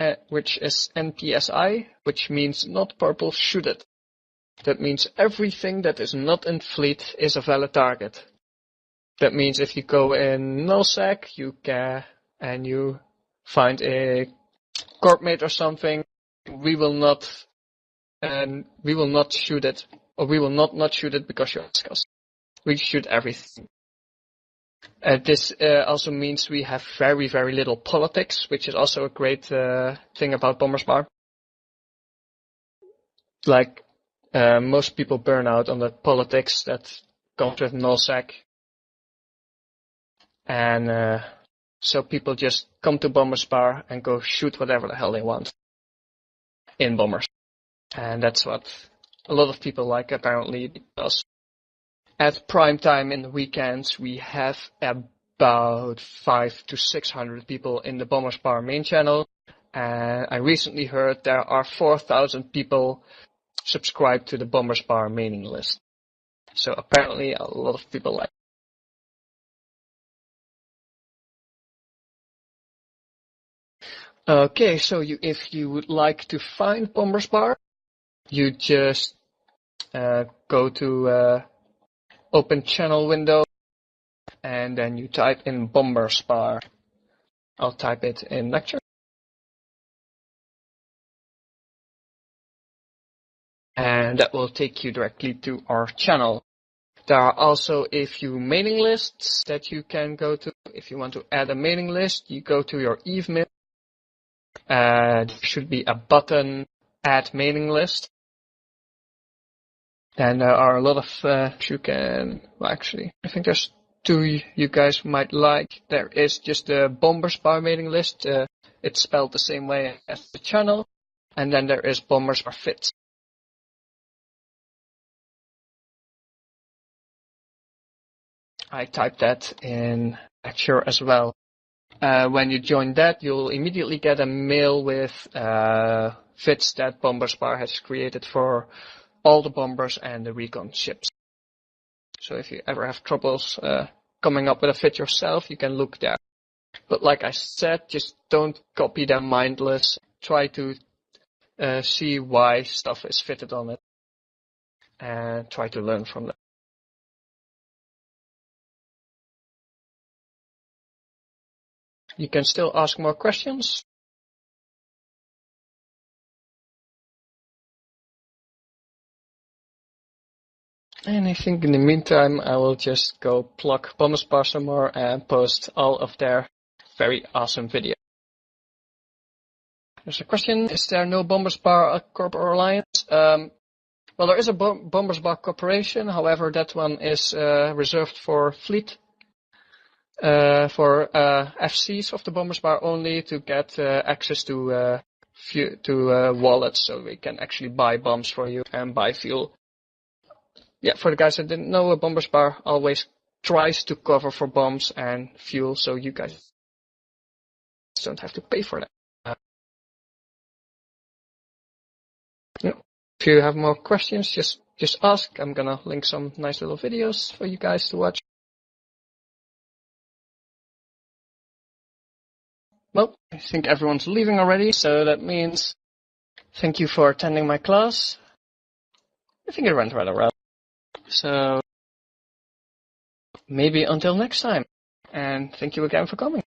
NPSI, which means not purple, shoot it. That means everything that is not in fleet is a valid target. That means if you go in nullsec, and you find a corp mate or something, we will not shoot it, or we will not shoot it because you ask us. We shoot everything. This also means we have very, very little politics, which is also a great thing about Bomber's Bar. Like, most people burn out on the politics that comes with nullsec. And so people just come to Bomber's Bar and go shoot whatever the hell they want in bombers. And that's what a lot of people like, apparently, because at prime time in the weekends, we have about 500 to 600 people in the Bomber's Bar main channel. And I recently heard there are 4,000 people subscribed to the Bomber's Bar mailing list. So apparently a lot of people like it. Okay, so if you would like to find Bomber's Bar, you just go to open channel window, and then you type in Bomber's Bar. I'll type it in lecture. And that will take you directly to our channel. There are also a few mailing lists that you can go to. If you want to add a mailing list, you go to your EVE mail. There should be a button, Add Mailing List. And there are a lot of, you can, well, actually, I think there's two you guys might like. There is just the Bomber's Bar mailing list. It's spelled the same way as the channel. And then there is Bomber's Bar Fit. I typed that in lecture as well. When you join that, you'll immediately get a mail with fits that Bomber's Bar has created for all the bombers and the recon ships. So if you ever have troubles coming up with a fit yourself, you can look there. But like I said, just don't copy them mindless. Try to see why stuff is fitted on it, and try to learn from them. You can still ask more questions. And I think in the meantime, I will just go pluck Bomber's Bar some more and post all of their very awesome videos. There's a question, is there no Bomber's Bar Corp or Alliance? Well, there is a Bomber's Bar Corporation, however, that one is reserved for fleet. For FCs of the Bomber's Bar only to get access to wallets, so we can actually buy bombs for you and buy fuel. Yeah, for the guys that didn't know, a Bomber's Bar always tries to cover for bombs and fuel, so you guys don't have to pay for that. Yeah. If you have more questions, just ask. I'm gonna link some nice little videos for you guys to watch. Well, I think everyone's leaving already, so that means thank you for attending my class. I think it went rather well. So maybe until next time. And thank you again for coming.